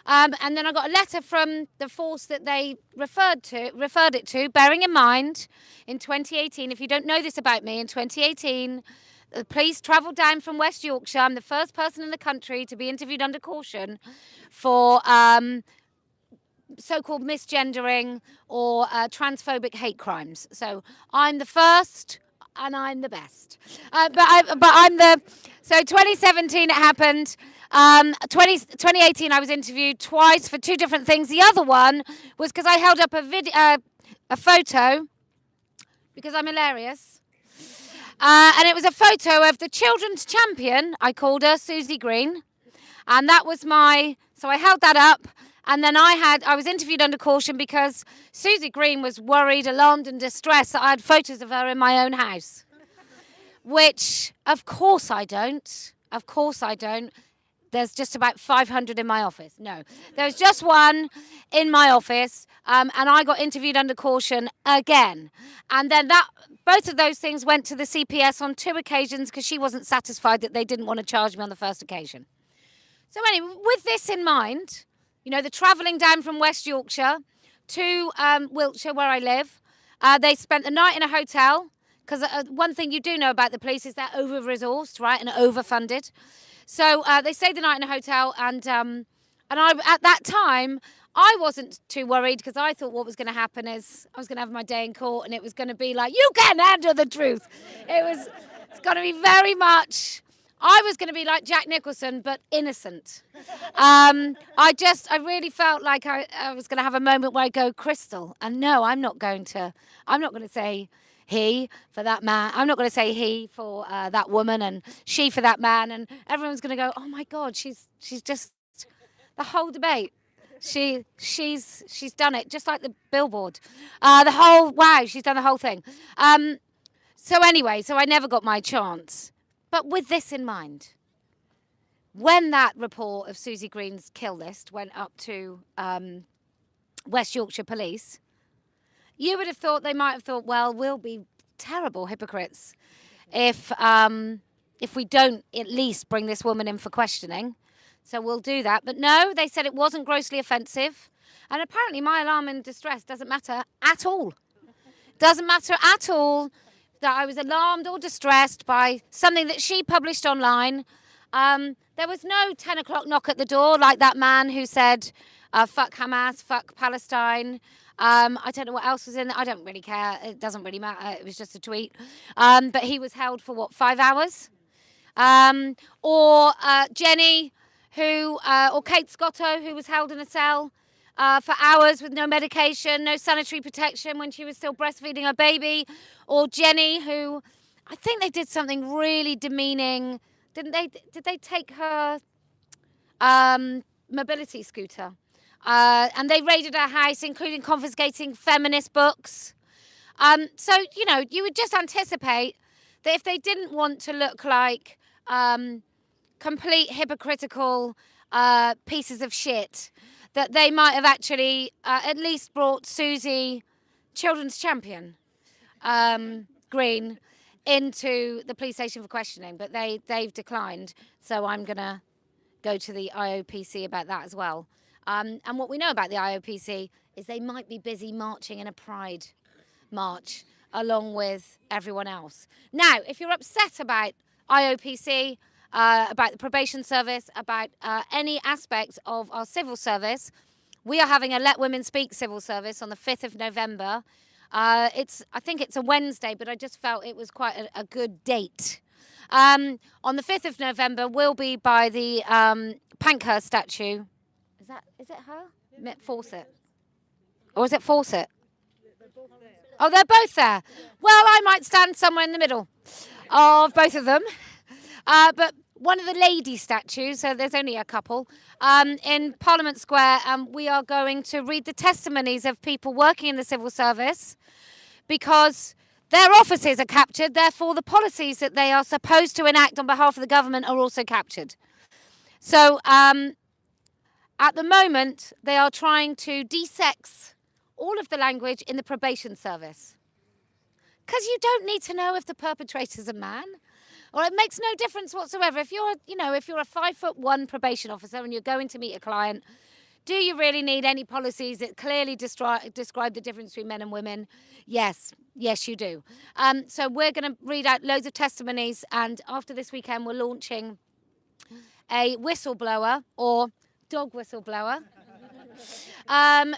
And then I got a letter from the force that they referred it to, bearing in mind, in 2018, if you don't know this about me, in 2018, the police travelled down from West Yorkshire. I'm the first person in the country to be interviewed under caution for so-called misgendering or transphobic hate crimes. So I'm the first and I'm the best. So 2017 it happened. 2018 I was interviewed twice for two different things. The other one was because I held up a photo, because I'm hilarious. And it was a photo of the children's champion, I called her, Susie Green. And that was so I held that up. And then I was interviewed under caution because Susie Green was worried, alarmed and distressed that I had photos of her in my own house. Which, of course I don't. Of course I don't. There's just about 500 in my office. No, there was just one in my office, and I got interviewed under caution again. And then both of those things went to the CPS on two occasions because she wasn't satisfied that they didn't want to charge me on the first occasion. So anyway, with this in mind, you know, the travelling down from West Yorkshire to Wiltshire, where I live, they spent the night in a hotel, because one thing you do know about the police is they're over-resourced, right, and overfunded. So they stayed the night in a hotel, and I, at that time, I wasn't too worried, because I thought what was going to happen is I was going to have my day in court, and it was going to be like, you can't handle the truth. It's going to be very much, I was going to be like Jack Nicholson, but innocent. I really felt like I was going to have a moment where I go, Crystal, and no, I'm not going to say he for that man. I'm not going to say he for that woman, and she for that man, and everyone's going to go, oh my God, she's just the whole debate. She's done it, just like the billboard. She's done the whole thing. So anyway, so I never got my chance. But with this in mind, when that report of Susie Green's kill list went up to West Yorkshire Police, you would have thought they might have thought, well, we'll be terrible hypocrites if we don't at least bring this woman in for questioning. So we'll do that. But no, they said it wasn't grossly offensive. And apparently my alarm and distress doesn't matter at all. Doesn't matter at all that I was alarmed or distressed by something that she published online. There was no 10 o'clock knock at the door like that man who said, fuck Hamas, fuck Palestine. I don't know what else was in there. I don't really care. It doesn't really matter. It was just a tweet. But he was held for 5 hours? Or Jenny, or Kate Scotto, who was held in a cell for hours with no medication, no sanitary protection when she was still breastfeeding her baby. Or Jenny, who I think they did something really demeaning. Did they take her mobility scooter. And they raided her house, including confiscating feminist books. So, you know, you would just anticipate that if they didn't want to look like complete hypocritical pieces of shit, that they might have actually at least brought Susie, children's champion, Green, into the police station for questioning. But they've declined. So I'm going to go to the IOPC about that as well. And what we know about the IOPC is they might be busy marching in a pride march along with everyone else. Now, if you're upset about IOPC, about the probation service, about any aspect of our civil service, we are having a Let Women Speak civil service on the 5th of November. I think it's a Wednesday, but I just felt it was quite a good date. On the 5th of November, we'll be by the Pankhurst statue. Is it her? Fawcett. Or is it Fawcett? Oh, they're both there. Well, I might stand somewhere in the middle of both of them. But one of the lady statues, so there's only a couple, in Parliament Square, we are going to read the testimonies of people working in the civil service because their offices are captured, therefore the policies that they are supposed to enact on behalf of the government are also captured. So at the moment, they are trying to de-sex all of the language in the probation service. Because you don't need to know if the perpetrator's a man. Or it makes no difference whatsoever. If you're, if you're a 5'1" probation officer and you're going to meet a client, do you really need any policies that clearly describe the difference between men and women? Yes, you do. So we're going to read out loads of testimonies, and after this weekend, we're launching a whistleblower or dog whistleblower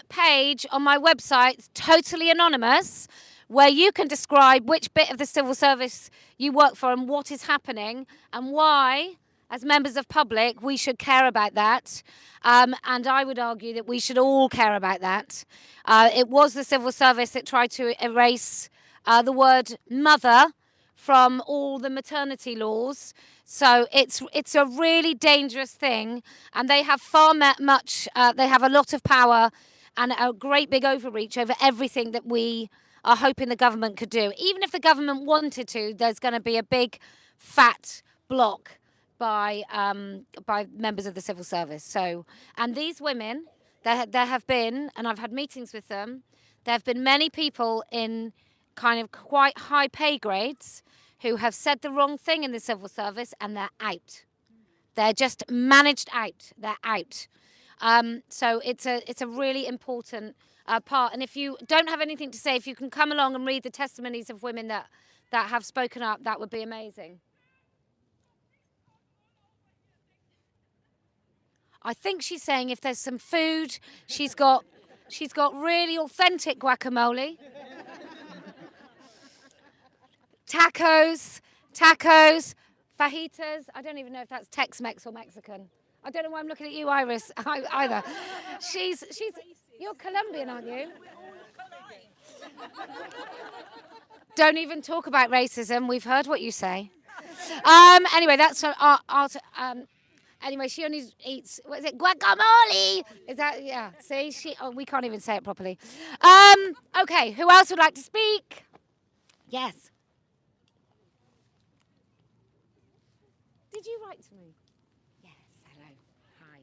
page on my website, totally anonymous, where you can describe which bit of the civil service you work for and what is happening and why, as members of public, we should care about that. And I would argue that we should all care about that. It was the civil service that tried to erase the word mother from all the maternity laws. So it's a really dangerous thing, and they have they have a lot of power and a great big overreach over everything that we are hoping the government could do. Even if the government wanted to, there's going to be a big fat block by members of the civil service. So, and these women, there have been, and I've had meetings with them, there have been many people in kind of quite high pay grades who have said the wrong thing in the civil service, and they're out. They're just managed out. They're out. So it's a really important part. And if you don't have anything to say, if you can come along and read the testimonies of women that have spoken up, that would be amazing. I think she's saying if there's some food, she's got really authentic guacamole. Tacos, fajitas. I don't even know if that's Tex-Mex or Mexican. I don't know why I'm looking at you, Iris, either. You're Colombian, aren't you? Don't even talk about racism. We've heard what you say. Anyway, that's anyway, she only eats, what is it, guacamole? Is that, yeah, see, we can't even say it properly. Okay, who else would like to speak? Yes. Did you write to me? Yes, hello, hi.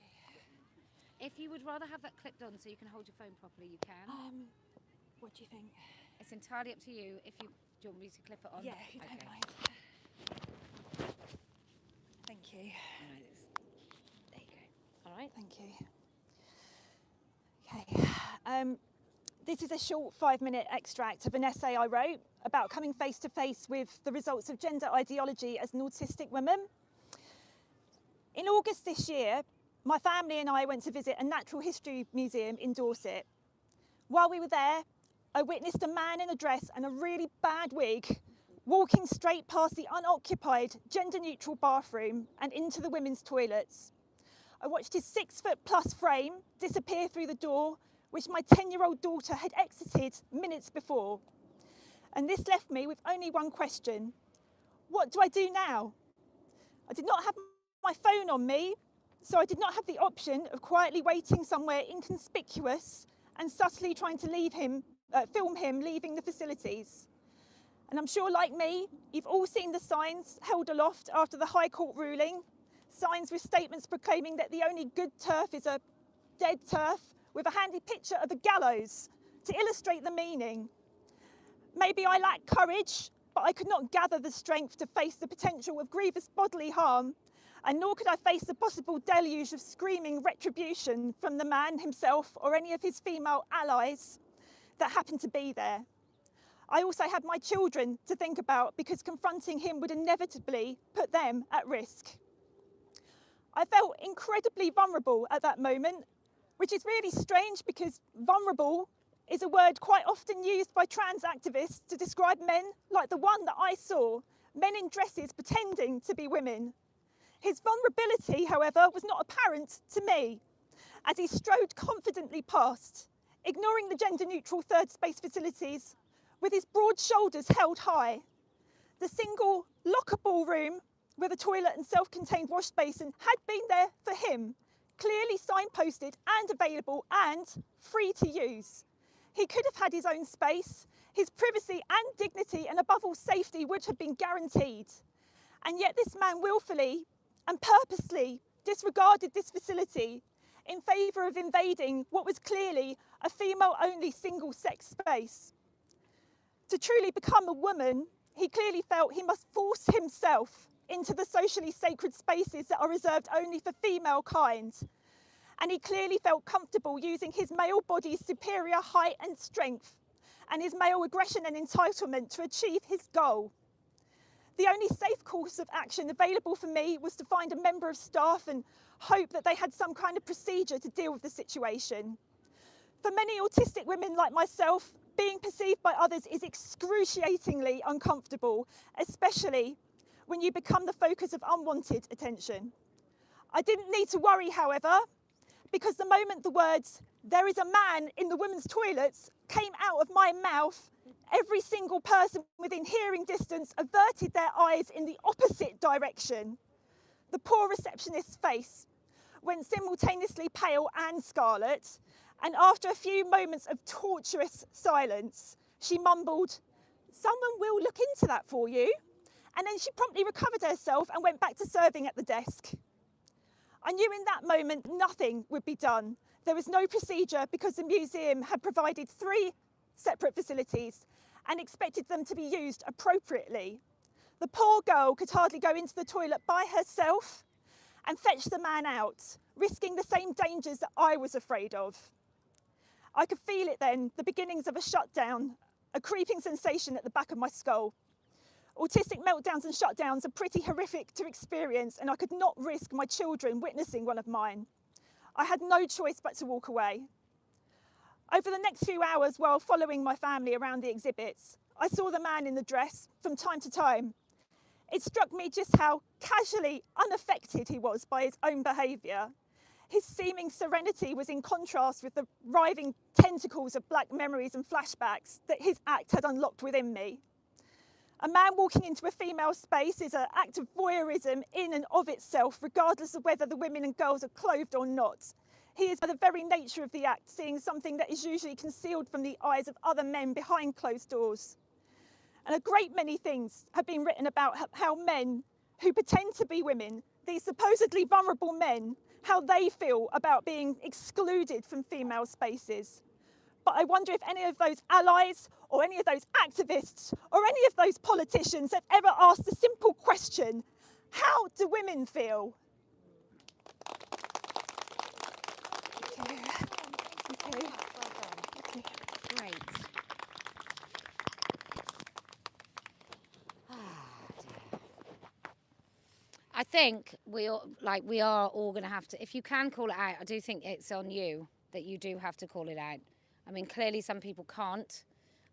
Thank you. If you would rather have that clipped on so you can hold your phone properly, you can. What do you think? It's entirely up to you. Do you want me to clip it on? Yeah, if you don't mind. Thank you. There you go. All right. Thank you. Okay. This is a short 5-minute extract of an essay I wrote about coming face to face with the results of gender ideology as an autistic woman. In August this year, my family and I went to visit a natural history museum in Dorset. While we were there, I witnessed a man in a dress and a really bad wig walking straight past the unoccupied, gender-neutral bathroom and into the women's toilets. I watched his 6-foot-plus frame disappear through the door, which my 10-year-old daughter had exited minutes before. And this left me with only one question. What do I do now? I did not have my phone on me, so I did not have the option of quietly waiting somewhere inconspicuous and subtly trying to film him leaving the facilities. And I'm sure, like me, you've all seen the signs held aloft after the High Court ruling, signs with statements proclaiming that the only good turf is a dead turf, with a handy picture of a gallows to illustrate the meaning. Maybe I lack courage, but I could not gather the strength to face the potential of grievous bodily harm, and nor could I face the possible deluge of screaming retribution from the man himself or any of his female allies that happened to be there. I also had my children to think about, because confronting him would inevitably put them at risk. I felt incredibly vulnerable at that moment, which is really strange because vulnerable is a word quite often used by trans activists to describe men like the one that I saw, men in dresses pretending to be women. His vulnerability, however, was not apparent to me as he strode confidently past, ignoring the gender-neutral third space facilities, with his broad shoulders held high. The single lockable room with a toilet and self-contained wash basin had been there for him, clearly signposted and available and free to use. He could have had his own space. His privacy and dignity, and above all safety, would have been guaranteed. And yet this man willfully and purposely disregarded this facility in favour of invading what was clearly a female-only single-sex space. To truly become a woman, he clearly felt he must force himself into the socially sacred spaces that are reserved only for female kind. And he clearly felt comfortable using his male body's superior height and strength and his male aggression and entitlement to achieve his goal. The only safe course of action available for me was to find a member of staff and hope that they had some kind of procedure to deal with the situation. For many autistic women like myself, being perceived by others is excruciatingly uncomfortable, especially when you become the focus of unwanted attention. I didn't need to worry, however, because the moment the words, "There is a man in the women's toilets," came out of my mouth, every single person within hearing distance averted their eyes in the opposite direction. The poor receptionist's face went simultaneously pale and scarlet, and after a few moments of torturous silence, she mumbled, "Someone will look into that for you." And then she promptly recovered herself and went back to serving at the desk. I knew in that moment nothing would be done. There was no procedure because the museum had provided 3 separate facilities and expected them to be used appropriately. The poor girl could hardly go into the toilet by herself and fetch the man out, risking the same dangers that I was afraid of. I could feel it then, the beginnings of a shutdown, a creeping sensation at the back of my skull. Autistic meltdowns and shutdowns are pretty horrific to experience, and I could not risk my children witnessing one of mine. I had no choice but to walk away. Over the next few hours, while following my family around the exhibits, I saw the man in the dress from time to time. It struck me just how casually unaffected he was by his own behaviour. His seeming serenity was in contrast with the writhing tentacles of black memories and flashbacks that his act had unlocked within me. A man walking into a female space is an act of voyeurism in and of itself, regardless of whether the women and girls are clothed or not. He is, by the very nature of the act, seeing something that is usually concealed from the eyes of other men behind closed doors. And a great many things have been written about how men who pretend to be women, these supposedly vulnerable men, how they feel about being excluded from female spaces. But I wonder if any of those allies or any of those activists or any of those politicians have ever asked a simple question: how do women feel? Great. I think we are all going to have to, if you can call it out, I do think it's on you that you do have to call it out. I mean, clearly some people can't,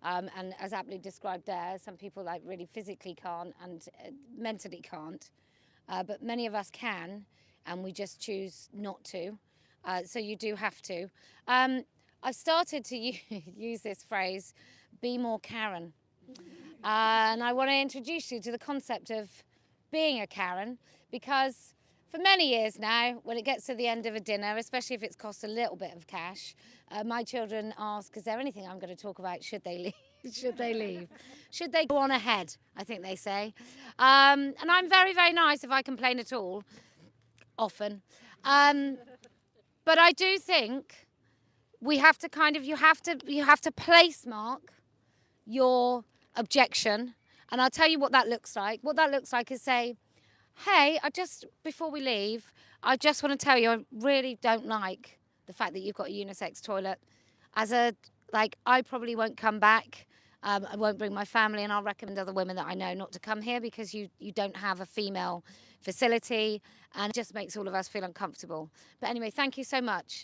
and as aptly described there, some people really physically can't and mentally can't, but many of us can, and we just choose not to. So you do have to. I've started to use this phrase, be more Karen. And I want to introduce you to the concept of being a Karen, because for many years now, when it gets to the end of a dinner, especially if it's cost a little bit of cash, my children ask, is there anything I'm going to talk about? Should they leave? Should they leave? Should they go on ahead, I think they say. And I'm very, very nice if I complain at all, often. But I do think we have to kind of, you have to place mark your objection. And I'll tell you what that looks like. What that looks like is say, hey, before we leave, I just want to tell you, I really don't like the fact that you've got a unisex toilet. I probably won't come back. I won't bring my family, and I'll recommend other women that I know not to come here because you don't have a female facility, and it just makes all of us feel uncomfortable. But anyway, thank you so much.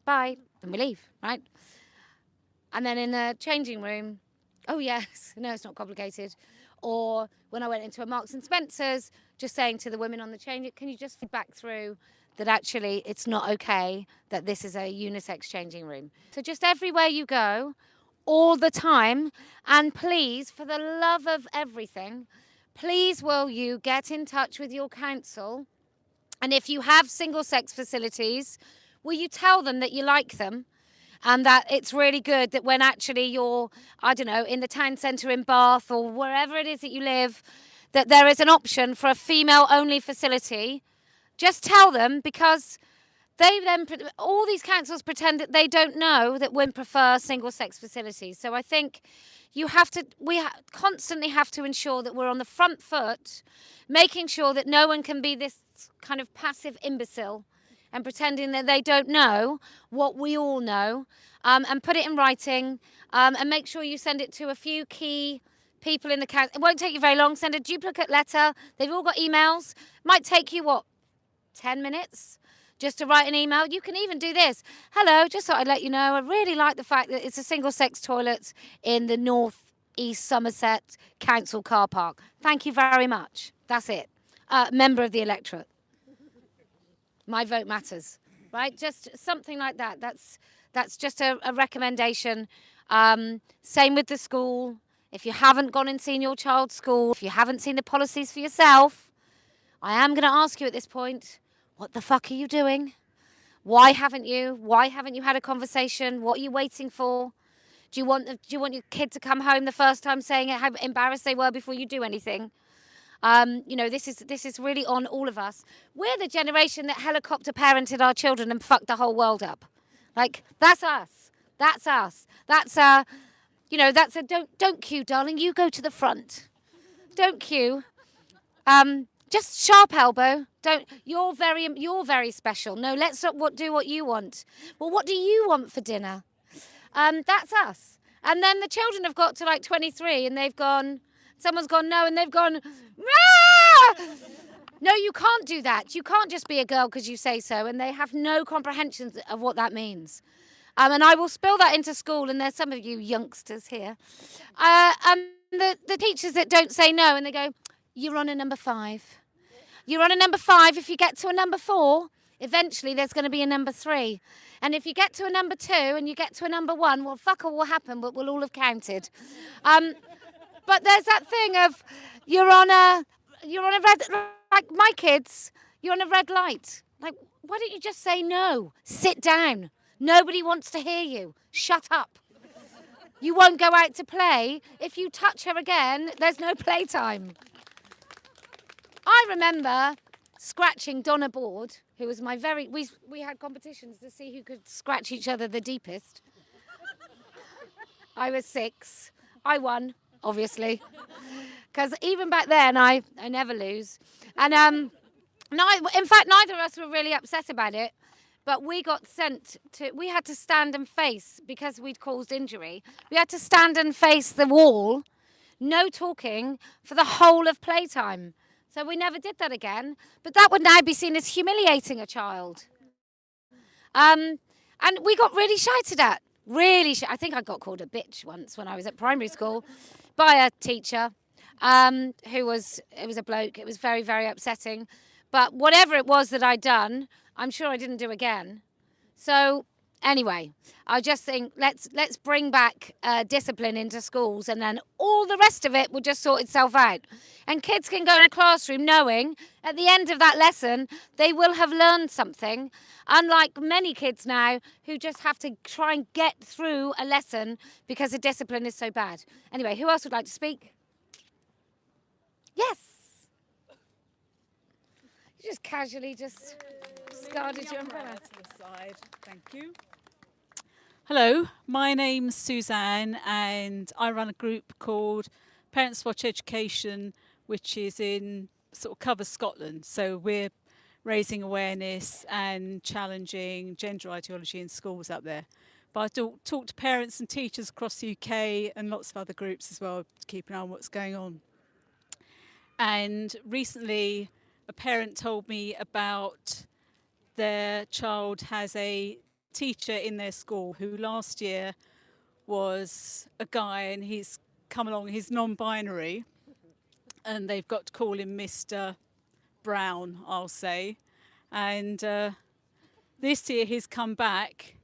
Bye. Then we leave, right? And then in the changing room, oh yes, no, it's not complicated. Or when I went into a Marks and Spencer's, just saying to the women on the change, can you just feedback through that actually it's not okay that this is a unisex changing room. So just everywhere you go, all the time, and please, for the love of everything, please will you get in touch with your council, and if you have single-sex facilities, will you tell them that you like them? And that it's really good that when actually you're, I don't know, in the town centre in Bath or wherever it is that you live, that there is an option for a female-only facility. Just tell them, because all these councils pretend that they don't know that women prefer single-sex facilities. So I think we constantly have to ensure that we're on the front foot, making sure that no one can be this kind of passive imbecile and pretending that they don't know what we all know, and put it in writing, and make sure you send it to a few key people in the council. It won't take you very long. Send a duplicate letter. They've all got emails. Might take you, 10 minutes just to write an email? You can even do this. Hello, just thought I'd let you know, I really like the fact that it's a single-sex toilet in the North East Somerset Council car park. Thank you very much. That's it. Member of the electorate. My vote matters, right? Just something like that. That's just a recommendation. Same with the school. If you haven't gone and seen your child's school, if you haven't seen the policies for yourself, I am going to ask you at this point, what the fuck are you doing? Why haven't you? Why haven't you had a conversation? What are you waiting for? Do you want your kid to come home the first time saying how embarrassed they were before you do anything? This is really on all of us. We're the generation that helicopter parented our children and fucked the whole world up. Like, that's us. That's us. That's don't queue, darling. You go to the front. Don't queue. Just sharp elbow. You're very special. No, let's not do what you want. Well, what do you want for dinner? That's us. And then the children have got to like 23 and someone's gone no, and they've gone, ah! No, you can't do that. You can't just be a girl because you say so, and they have no comprehension of what that means. And I will spill that into school, and there's some of you youngsters here. The teachers that don't say no, and they go, you're on a number 5. You're on a number 5. If you get to a number 4, eventually there's going to be a number 3. And if you get to a number 2 and you get to a number 1, well, fuck all will happen, but we'll all have counted. But there's that thing of you're on a red, like my kids, you're on a red light. Like, why don't you just say no? Sit down. Nobody wants to hear you. Shut up. You won't go out to play. If you touch her again, there's no playtime. I remember scratching Donna Board, who was we had competitions to see who could scratch each other the deepest. I was 6. I won, obviously. Because even back then, I never lose. And in fact, neither of us were really upset about it. But we we had to stand and face, because we'd caused injury, we had to stand and face the wall, no talking, for the whole of playtime. So we never did that again. But that would now be seen as humiliating a child. And we got really shouted at. I think I got called a bitch once when I was at primary school by a teacher it was a bloke. It was very, very upsetting. But whatever it was that I'd done, I'm sure I didn't do again. So Anyway, I just think let's bring back discipline into schools, and then all the rest of it will just sort itself out. And kids can go in a classroom knowing at the end of that lesson they will have learned something, unlike many kids now who just have to try and get through a lesson because the discipline is so bad. Anyway, who else would like to speak? Yes. You just casually discarded your umbrella. To the side. Thank you. Hello, my name's Suzanne and I run a group called Parents Watch Education, which is in sort of covers Scotland. So we're raising awareness and challenging gender ideology in schools up there. But I talk to parents and teachers across the UK and lots of other groups as well to keep an eye on what's going on. And recently a parent told me about their child has a teacher in their school who last year was a guy, and he's come along, he's non-binary, and they've got to call him Mr. Brown, I'll say. And this year he's come back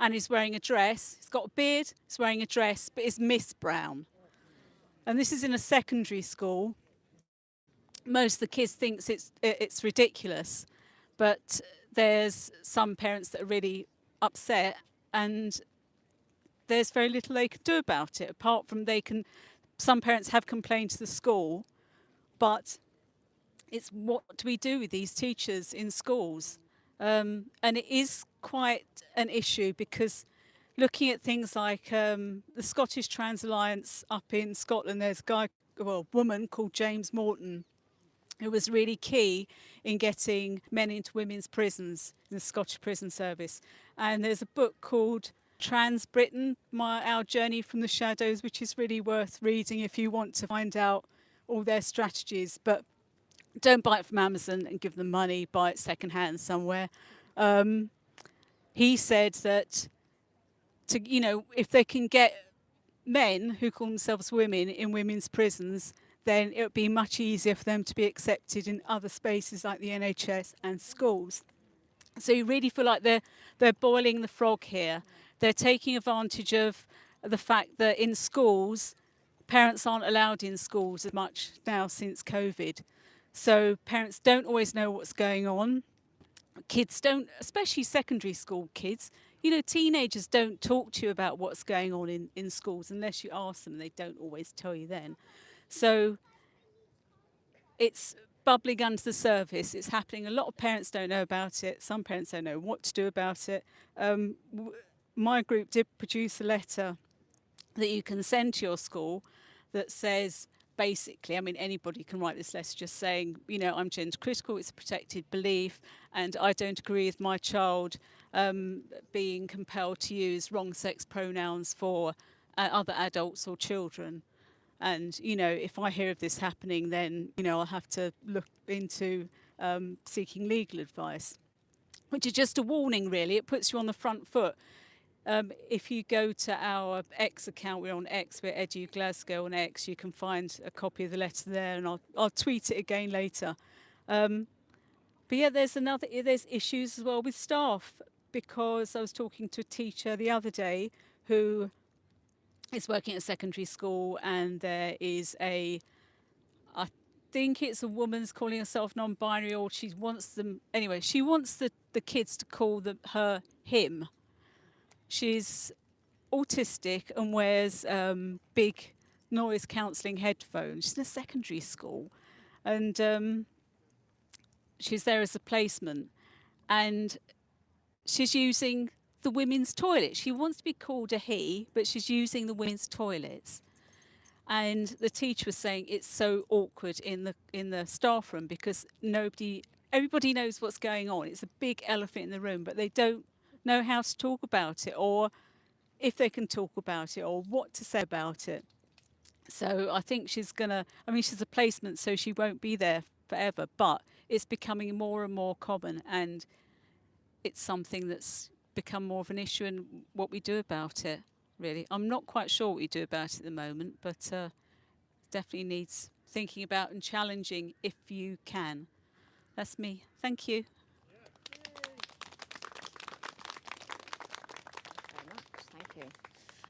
and he's wearing a dress. He's got a beard, he's wearing a dress, but it's Miss Brown. And this is in a secondary school. Most of the kids think it's ridiculous, but there's some parents that are really upset, and there's very little they can do about it, apart from some parents have complained to the school, but it's what do we do with these teachers in schools? And it is quite an issue, because looking at things like the Scottish Trans Alliance up in Scotland, there's a woman called James Morton, who was really key in getting men into women's prisons in the Scottish Prison Service. And there's a book called Trans Britain, Our Journey from the Shadows, which is really worth reading if you want to find out all their strategies. But don't buy it from Amazon and give them money, buy it secondhand somewhere. He said that if they can get men who call themselves women in women's prisons, then it would be much easier for them to be accepted in other spaces like the NHS and schools. So you really feel like they're boiling the frog here. They're taking advantage of the fact that in schools, parents aren't allowed in schools as much now since COVID. So parents don't always know what's going on. Kids don't, especially secondary school kids, teenagers don't talk to you about what's going on in schools unless you ask them. They don't always tell you then. So it's bubbling under the surface. It's happening. A lot of parents don't know about it. Some parents don't know what to do about it. My group did produce a letter that you can send to your school that says, basically, anybody can write this letter just saying, I'm gender critical, it's a protected belief, and I don't agree with my child being compelled to use wrong sex pronouns for other adults or children. And, if I hear of this happening, then, I'll have to look into seeking legal advice, which is just a warning, really. It puts you on the front foot. If you go to our X account, we're on X, we're Edu Glasgow on X, you can find a copy of the letter there, and I'll tweet it again later. But yeah, there's issues as well with staff, because I was talking to a teacher the other day who is working at a secondary school, and there is I think it's a woman's calling herself non-binary, or she wants the kids to call her him. She's autistic and wears big noise cancelling headphones. She's in a secondary school, and she's there as a placement, and she's using the women's toilet. She wants to be called a he, but she's using the women's toilets. And the teacher was saying it's so awkward in the staff room, because everybody knows what's going on. It's a big elephant in the room, but they don't know how to talk about it, or if they can talk about it, or what to say about it. So I think she's a placement, so she won't be there forever, but it's becoming more and more common, and it's something that's become more of an issue, and what we do about it, really. I'm not quite sure what we do about it at the moment, but definitely needs thinking about and challenging if you can. That's me. Thank you.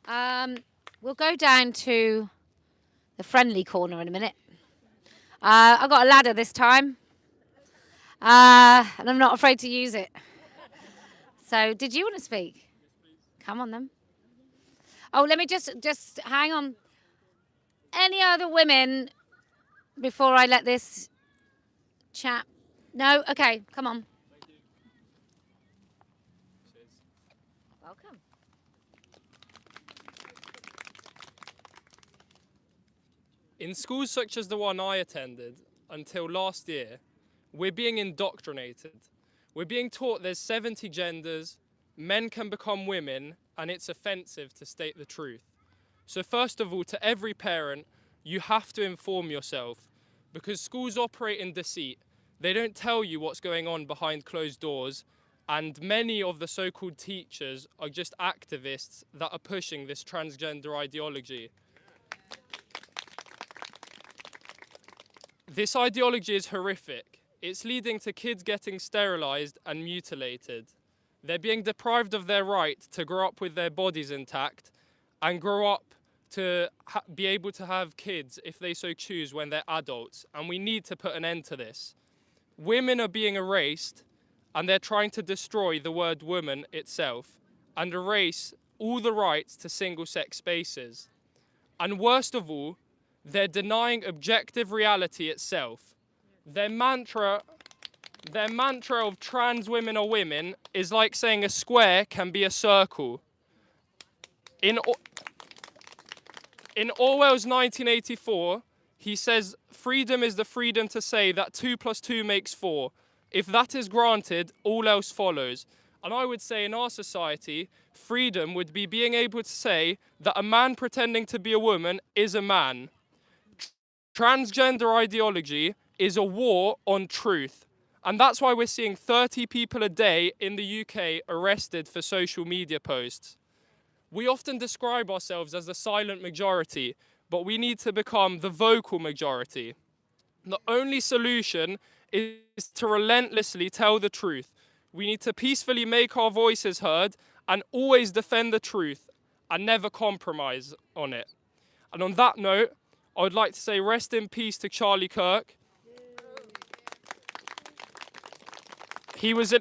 We'll go down to the friendly corner in a minute. I've got a ladder this time, and I'm not afraid to use it. So, did you want to speak? Come on, then. Oh, let me just hang on. Any other women before I let this chap? No? Okay, come on. Welcome. In schools such as the one I attended until last year, we're being indoctrinated. We're being taught there's 70 genders, men can become women, and it's offensive to state the truth. So first of all, to every parent, you have to inform yourself, because schools operate in deceit. They don't tell you what's going on behind closed doors, and many of the so-called teachers are just activists that are pushing this transgender ideology. This ideology is horrific. It's leading to kids getting sterilized and mutilated. They're being deprived of their right to grow up with their bodies intact and grow up to be able to have kids if they so choose when they're adults. And we need to put an end to this. Women are being erased, and they're trying to destroy the word woman itself and erase all the rights to single-sex spaces. And worst of all, they're denying objective reality itself. Their mantra of trans women are women is like saying a square can be a circle. In Orwell's 1984, he says, freedom is the freedom to say that 2 + 2 makes 4. If that is granted, all else follows. And I would say in our society, freedom would be being able to say that a man pretending to be a woman is a man. Transgender ideology is a war on truth. And that's why we're seeing 30 people a day in the UK arrested for social media posts. We often describe ourselves as the silent majority, but we need to become the vocal majority. The only solution is to relentlessly tell the truth. We need to peacefully make our voices heard and always defend the truth and never compromise on it. And on that note, I would like to say rest in peace to Charlie Kirk. He was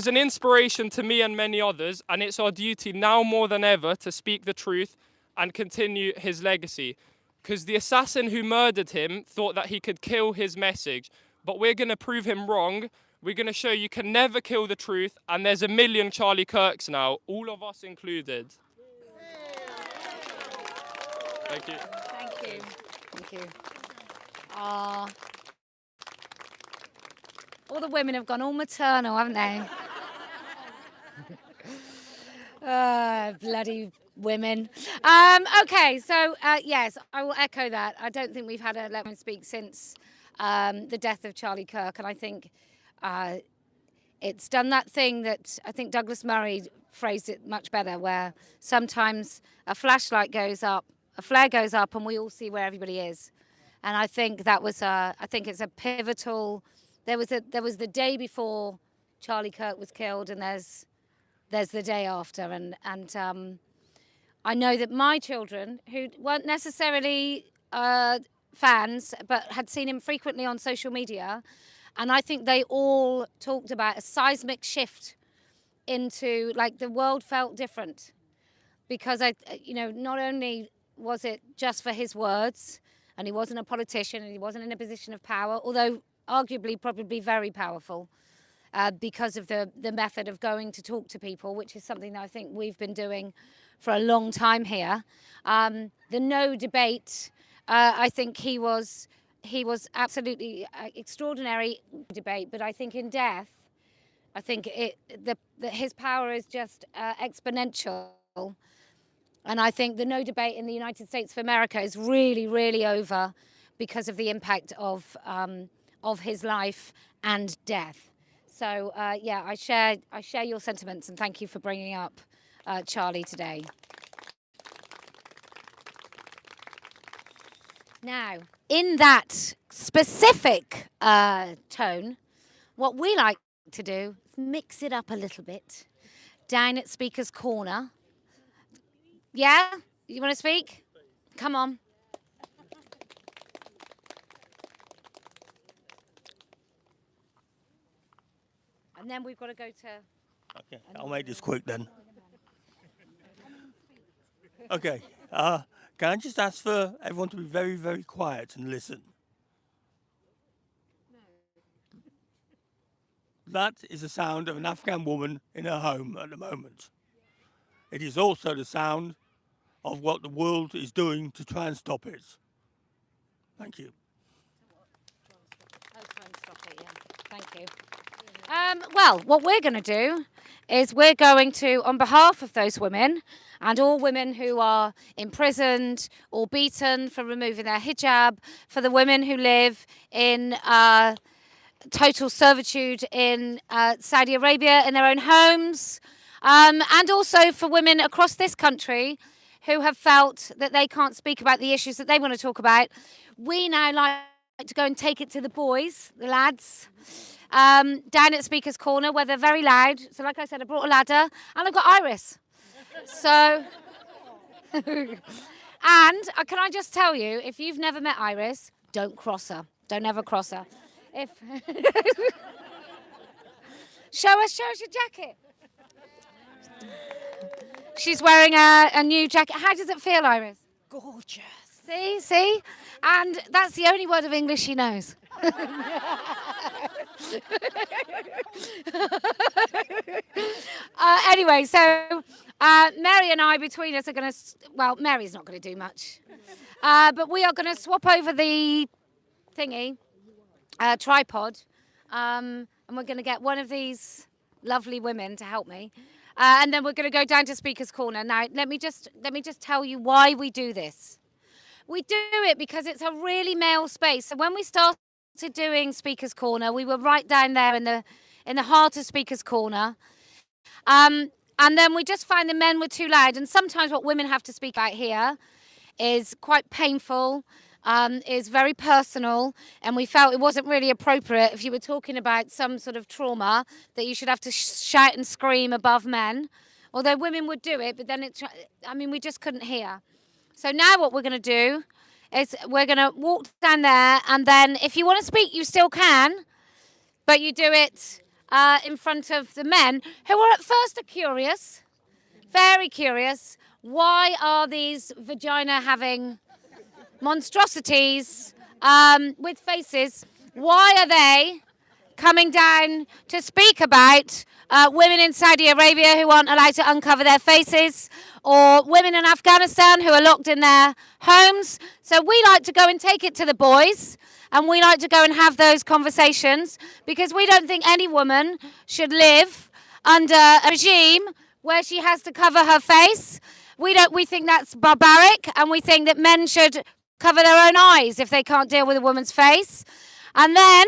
an inspiration to me and many others, and it's our duty now more than ever to speak the truth and continue his legacy. Because the assassin who murdered him thought that he could kill his message, but we're going to prove him wrong. We're going to show you can never kill the truth, and there's a million Charlie Kirks now, all of us included. Thank you. Thank you. Thank you. All the women have gone all maternal, haven't they? Bloody women. Okay, so yes, I will echo that. I don't think we've had a let women speak since the death of Charlie Kirk, and I think it's done that thing that I think Douglas Murray phrased it much better, where sometimes a flashlight goes up, a flare goes up, and we all see where everybody is. And I think that was I think it's a pivotal. There was the day before Charlie Kirk was killed, and there's the day after, and I know that my children, who weren't necessarily fans, but had seen him frequently on social media, and I think they all talked about a seismic shift into, like, the world felt different, because not only was it just for his words, and he wasn't a politician, and he wasn't in a position of power, although arguably probably very powerful, because of the method of going to talk to people, which is something that I think we've been doing for a long time here. The no debate, I think he was absolutely extraordinary debate, but I think in death, I think his power is just exponential. And I think the no debate in the United States of America is really, really over because of the impact of his life and death. So yeah, I share your sentiments, and thank you for bringing up Charlie today. Now, in that specific tone, what we like to do is mix it up a little bit. Down at Speaker's Corner, Yeah? You want to speak? Come on. And then we've got to go to... Okay, I'll make this quick then. Okay, can I just ask for everyone to be very, very quiet and listen? That is the sound of an Afghan woman in her home at the moment. It is also the sound of what the world is doing to try and stop it. Thank you. Oh, try and stop it, yeah. Thank you. Well, what we're going to do is we're going to, on behalf of those women and all women who are imprisoned or beaten for removing their hijab, for the women who live in total servitude in Saudi Arabia in their own homes, and also for women across this country who have felt that they can't speak about the issues that they want to talk about. We now like to go and take it to the boys, the lads, down at Speaker's Corner where they're very loud. So like I said, I brought a ladder and I've got Iris. So, and can I just tell you, if you've never met Iris, don't cross her. Don't ever cross her. If show us your jacket. She's wearing a new jacket. How does it feel, Iris? Gorgeous. See? And that's the only word of English she knows. Anyway, so Mary and I, between us, are going to... Well, Mary's not going to do much. But we are going to swap over the thingy, tripod, and we're going to get one of these lovely women to help me. And then we're going to go down to Speaker's Corner. Now, let me just tell you why we do this. We do it because it's a really male space. So when we started doing Speaker's Corner, we were right down there in the heart of Speaker's Corner. And then we just find the men were too loud. And sometimes what women have to speak out here is quite painful, is very personal. And we felt it wasn't really appropriate if you were talking about some sort of trauma that you should have to shout and scream above men. Although women would do it, but then we just couldn't hear. So now what we're going to do is we're going to walk down there, and then if you want to speak, you still can, but you do it in front of the men who are at first curious, very curious. Why are these vagina having monstrosities with faces? Why are they coming down to speak about women in Saudi Arabia who aren't allowed to uncover their faces, or women in Afghanistan who are locked in their homes? So we like to go and take it to the boys, and we like to go and have those conversations, because we don't think any woman should live under a regime where she has to cover her face. We think that's barbaric, and we think that men should cover their own eyes if they can't deal with a woman's face. And then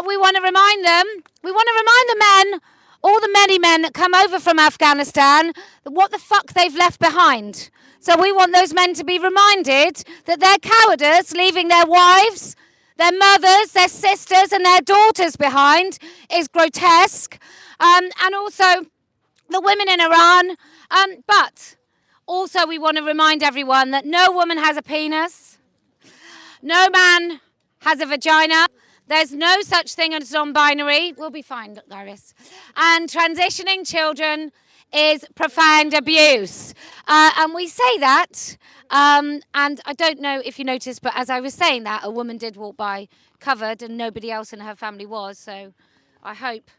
we want to remind the men, all the many men that come over from Afghanistan, what the fuck they've left behind. So we want those men to be reminded that their cowardice, leaving their wives, their mothers, their sisters and their daughters behind, is grotesque. And also the women in Iran. But also we want to remind everyone that no woman has a penis. No man has a vagina. There's no such thing as non-binary. We'll be fine, Iris. And transitioning children is profound abuse. And we say that, and I don't know if you noticed, but as I was saying that, a woman did walk by covered and nobody else in her family was. So I hope.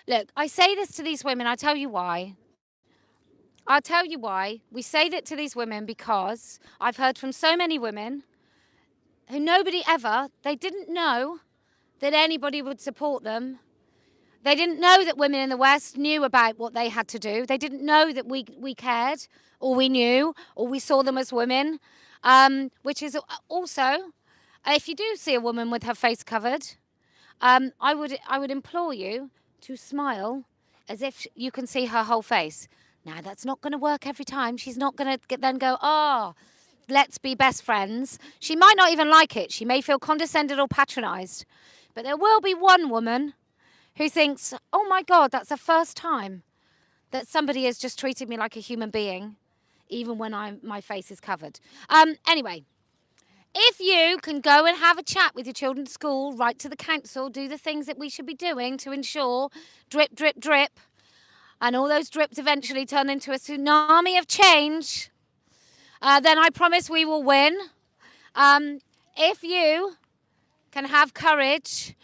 Look, I say this to these women. I'll tell you why. We say that to these women because I've heard from so many women who they didn't know that anybody would support them. They didn't know that women in the West knew about what they had to do. They didn't know that we cared, or we knew, or we saw them as women. Which is also, if you do see a woman with her face covered, I would implore you to smile as if you can see her whole face. Now, that's not going to work every time. She's not going to then go, let's be best friends. She might not even like it. She may feel condescended or patronised. But there will be one woman who thinks, oh my God, that's the first time that somebody has just treated me like a human being, even when my face is covered. Anyway, if you can go and have a chat with your children at school, write to the council, do the things that we should be doing to ensure drip, drip, drip, and all those drips eventually turn into a tsunami of change, then I promise we will win. If you can have courage,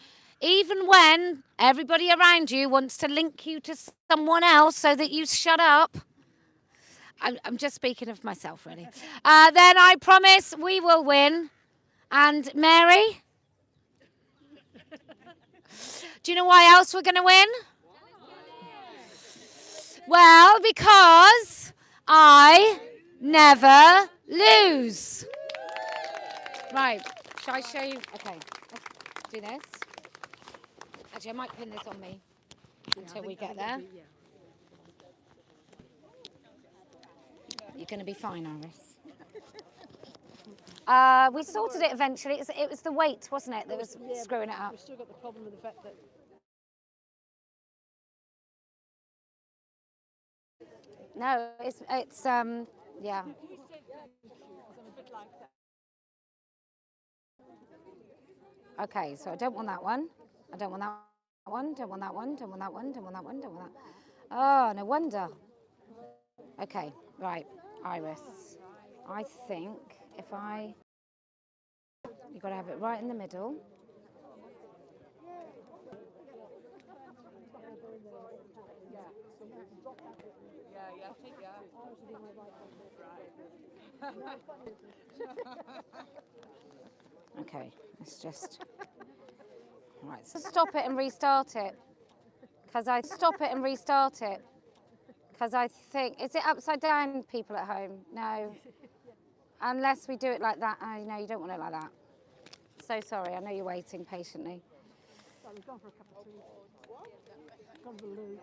even when everybody around you wants to link you to someone else so that you shut up. I'm just speaking of myself, really. Then I promise we will win. And Mary? Do you know why else we're going to win? Well, because I never lose. Right, shall I show you? Okay, let's do this. Actually, I might pin this on me until we get there. You're going to be fine, Iris. We sorted it eventually. It was the weight, wasn't it, that was screwing it up. We've still got the problem with the fact that... No, it's yeah. Okay, so I don't want that one. I don't want that one. Don't want that one. Don't want that one. Don't want that one. Don't want that. Oh, no wonder. Okay, right, Iris. I think if you've got to have it right in the middle. Okay, let's just... Right, so stop it and restart it. Because I think... Is it upside down, people at home? No. Unless we do it like that. Oh, no, you don't want it like that. So sorry, I know you're waiting patiently. Well, we've gone for a cup of tea. Gone for the loo.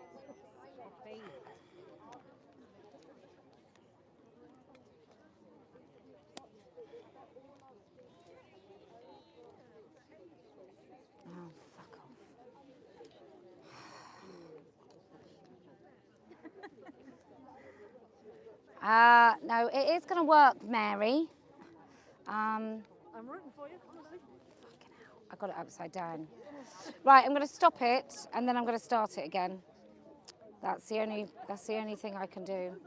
Oh, fuck off. No, it is going to work, Mary. I'm rooting for you, honestly. Fucking hell, I got it upside down. Right, I'm going to stop it, and then I'm going to start it again. That's the only thing I can do.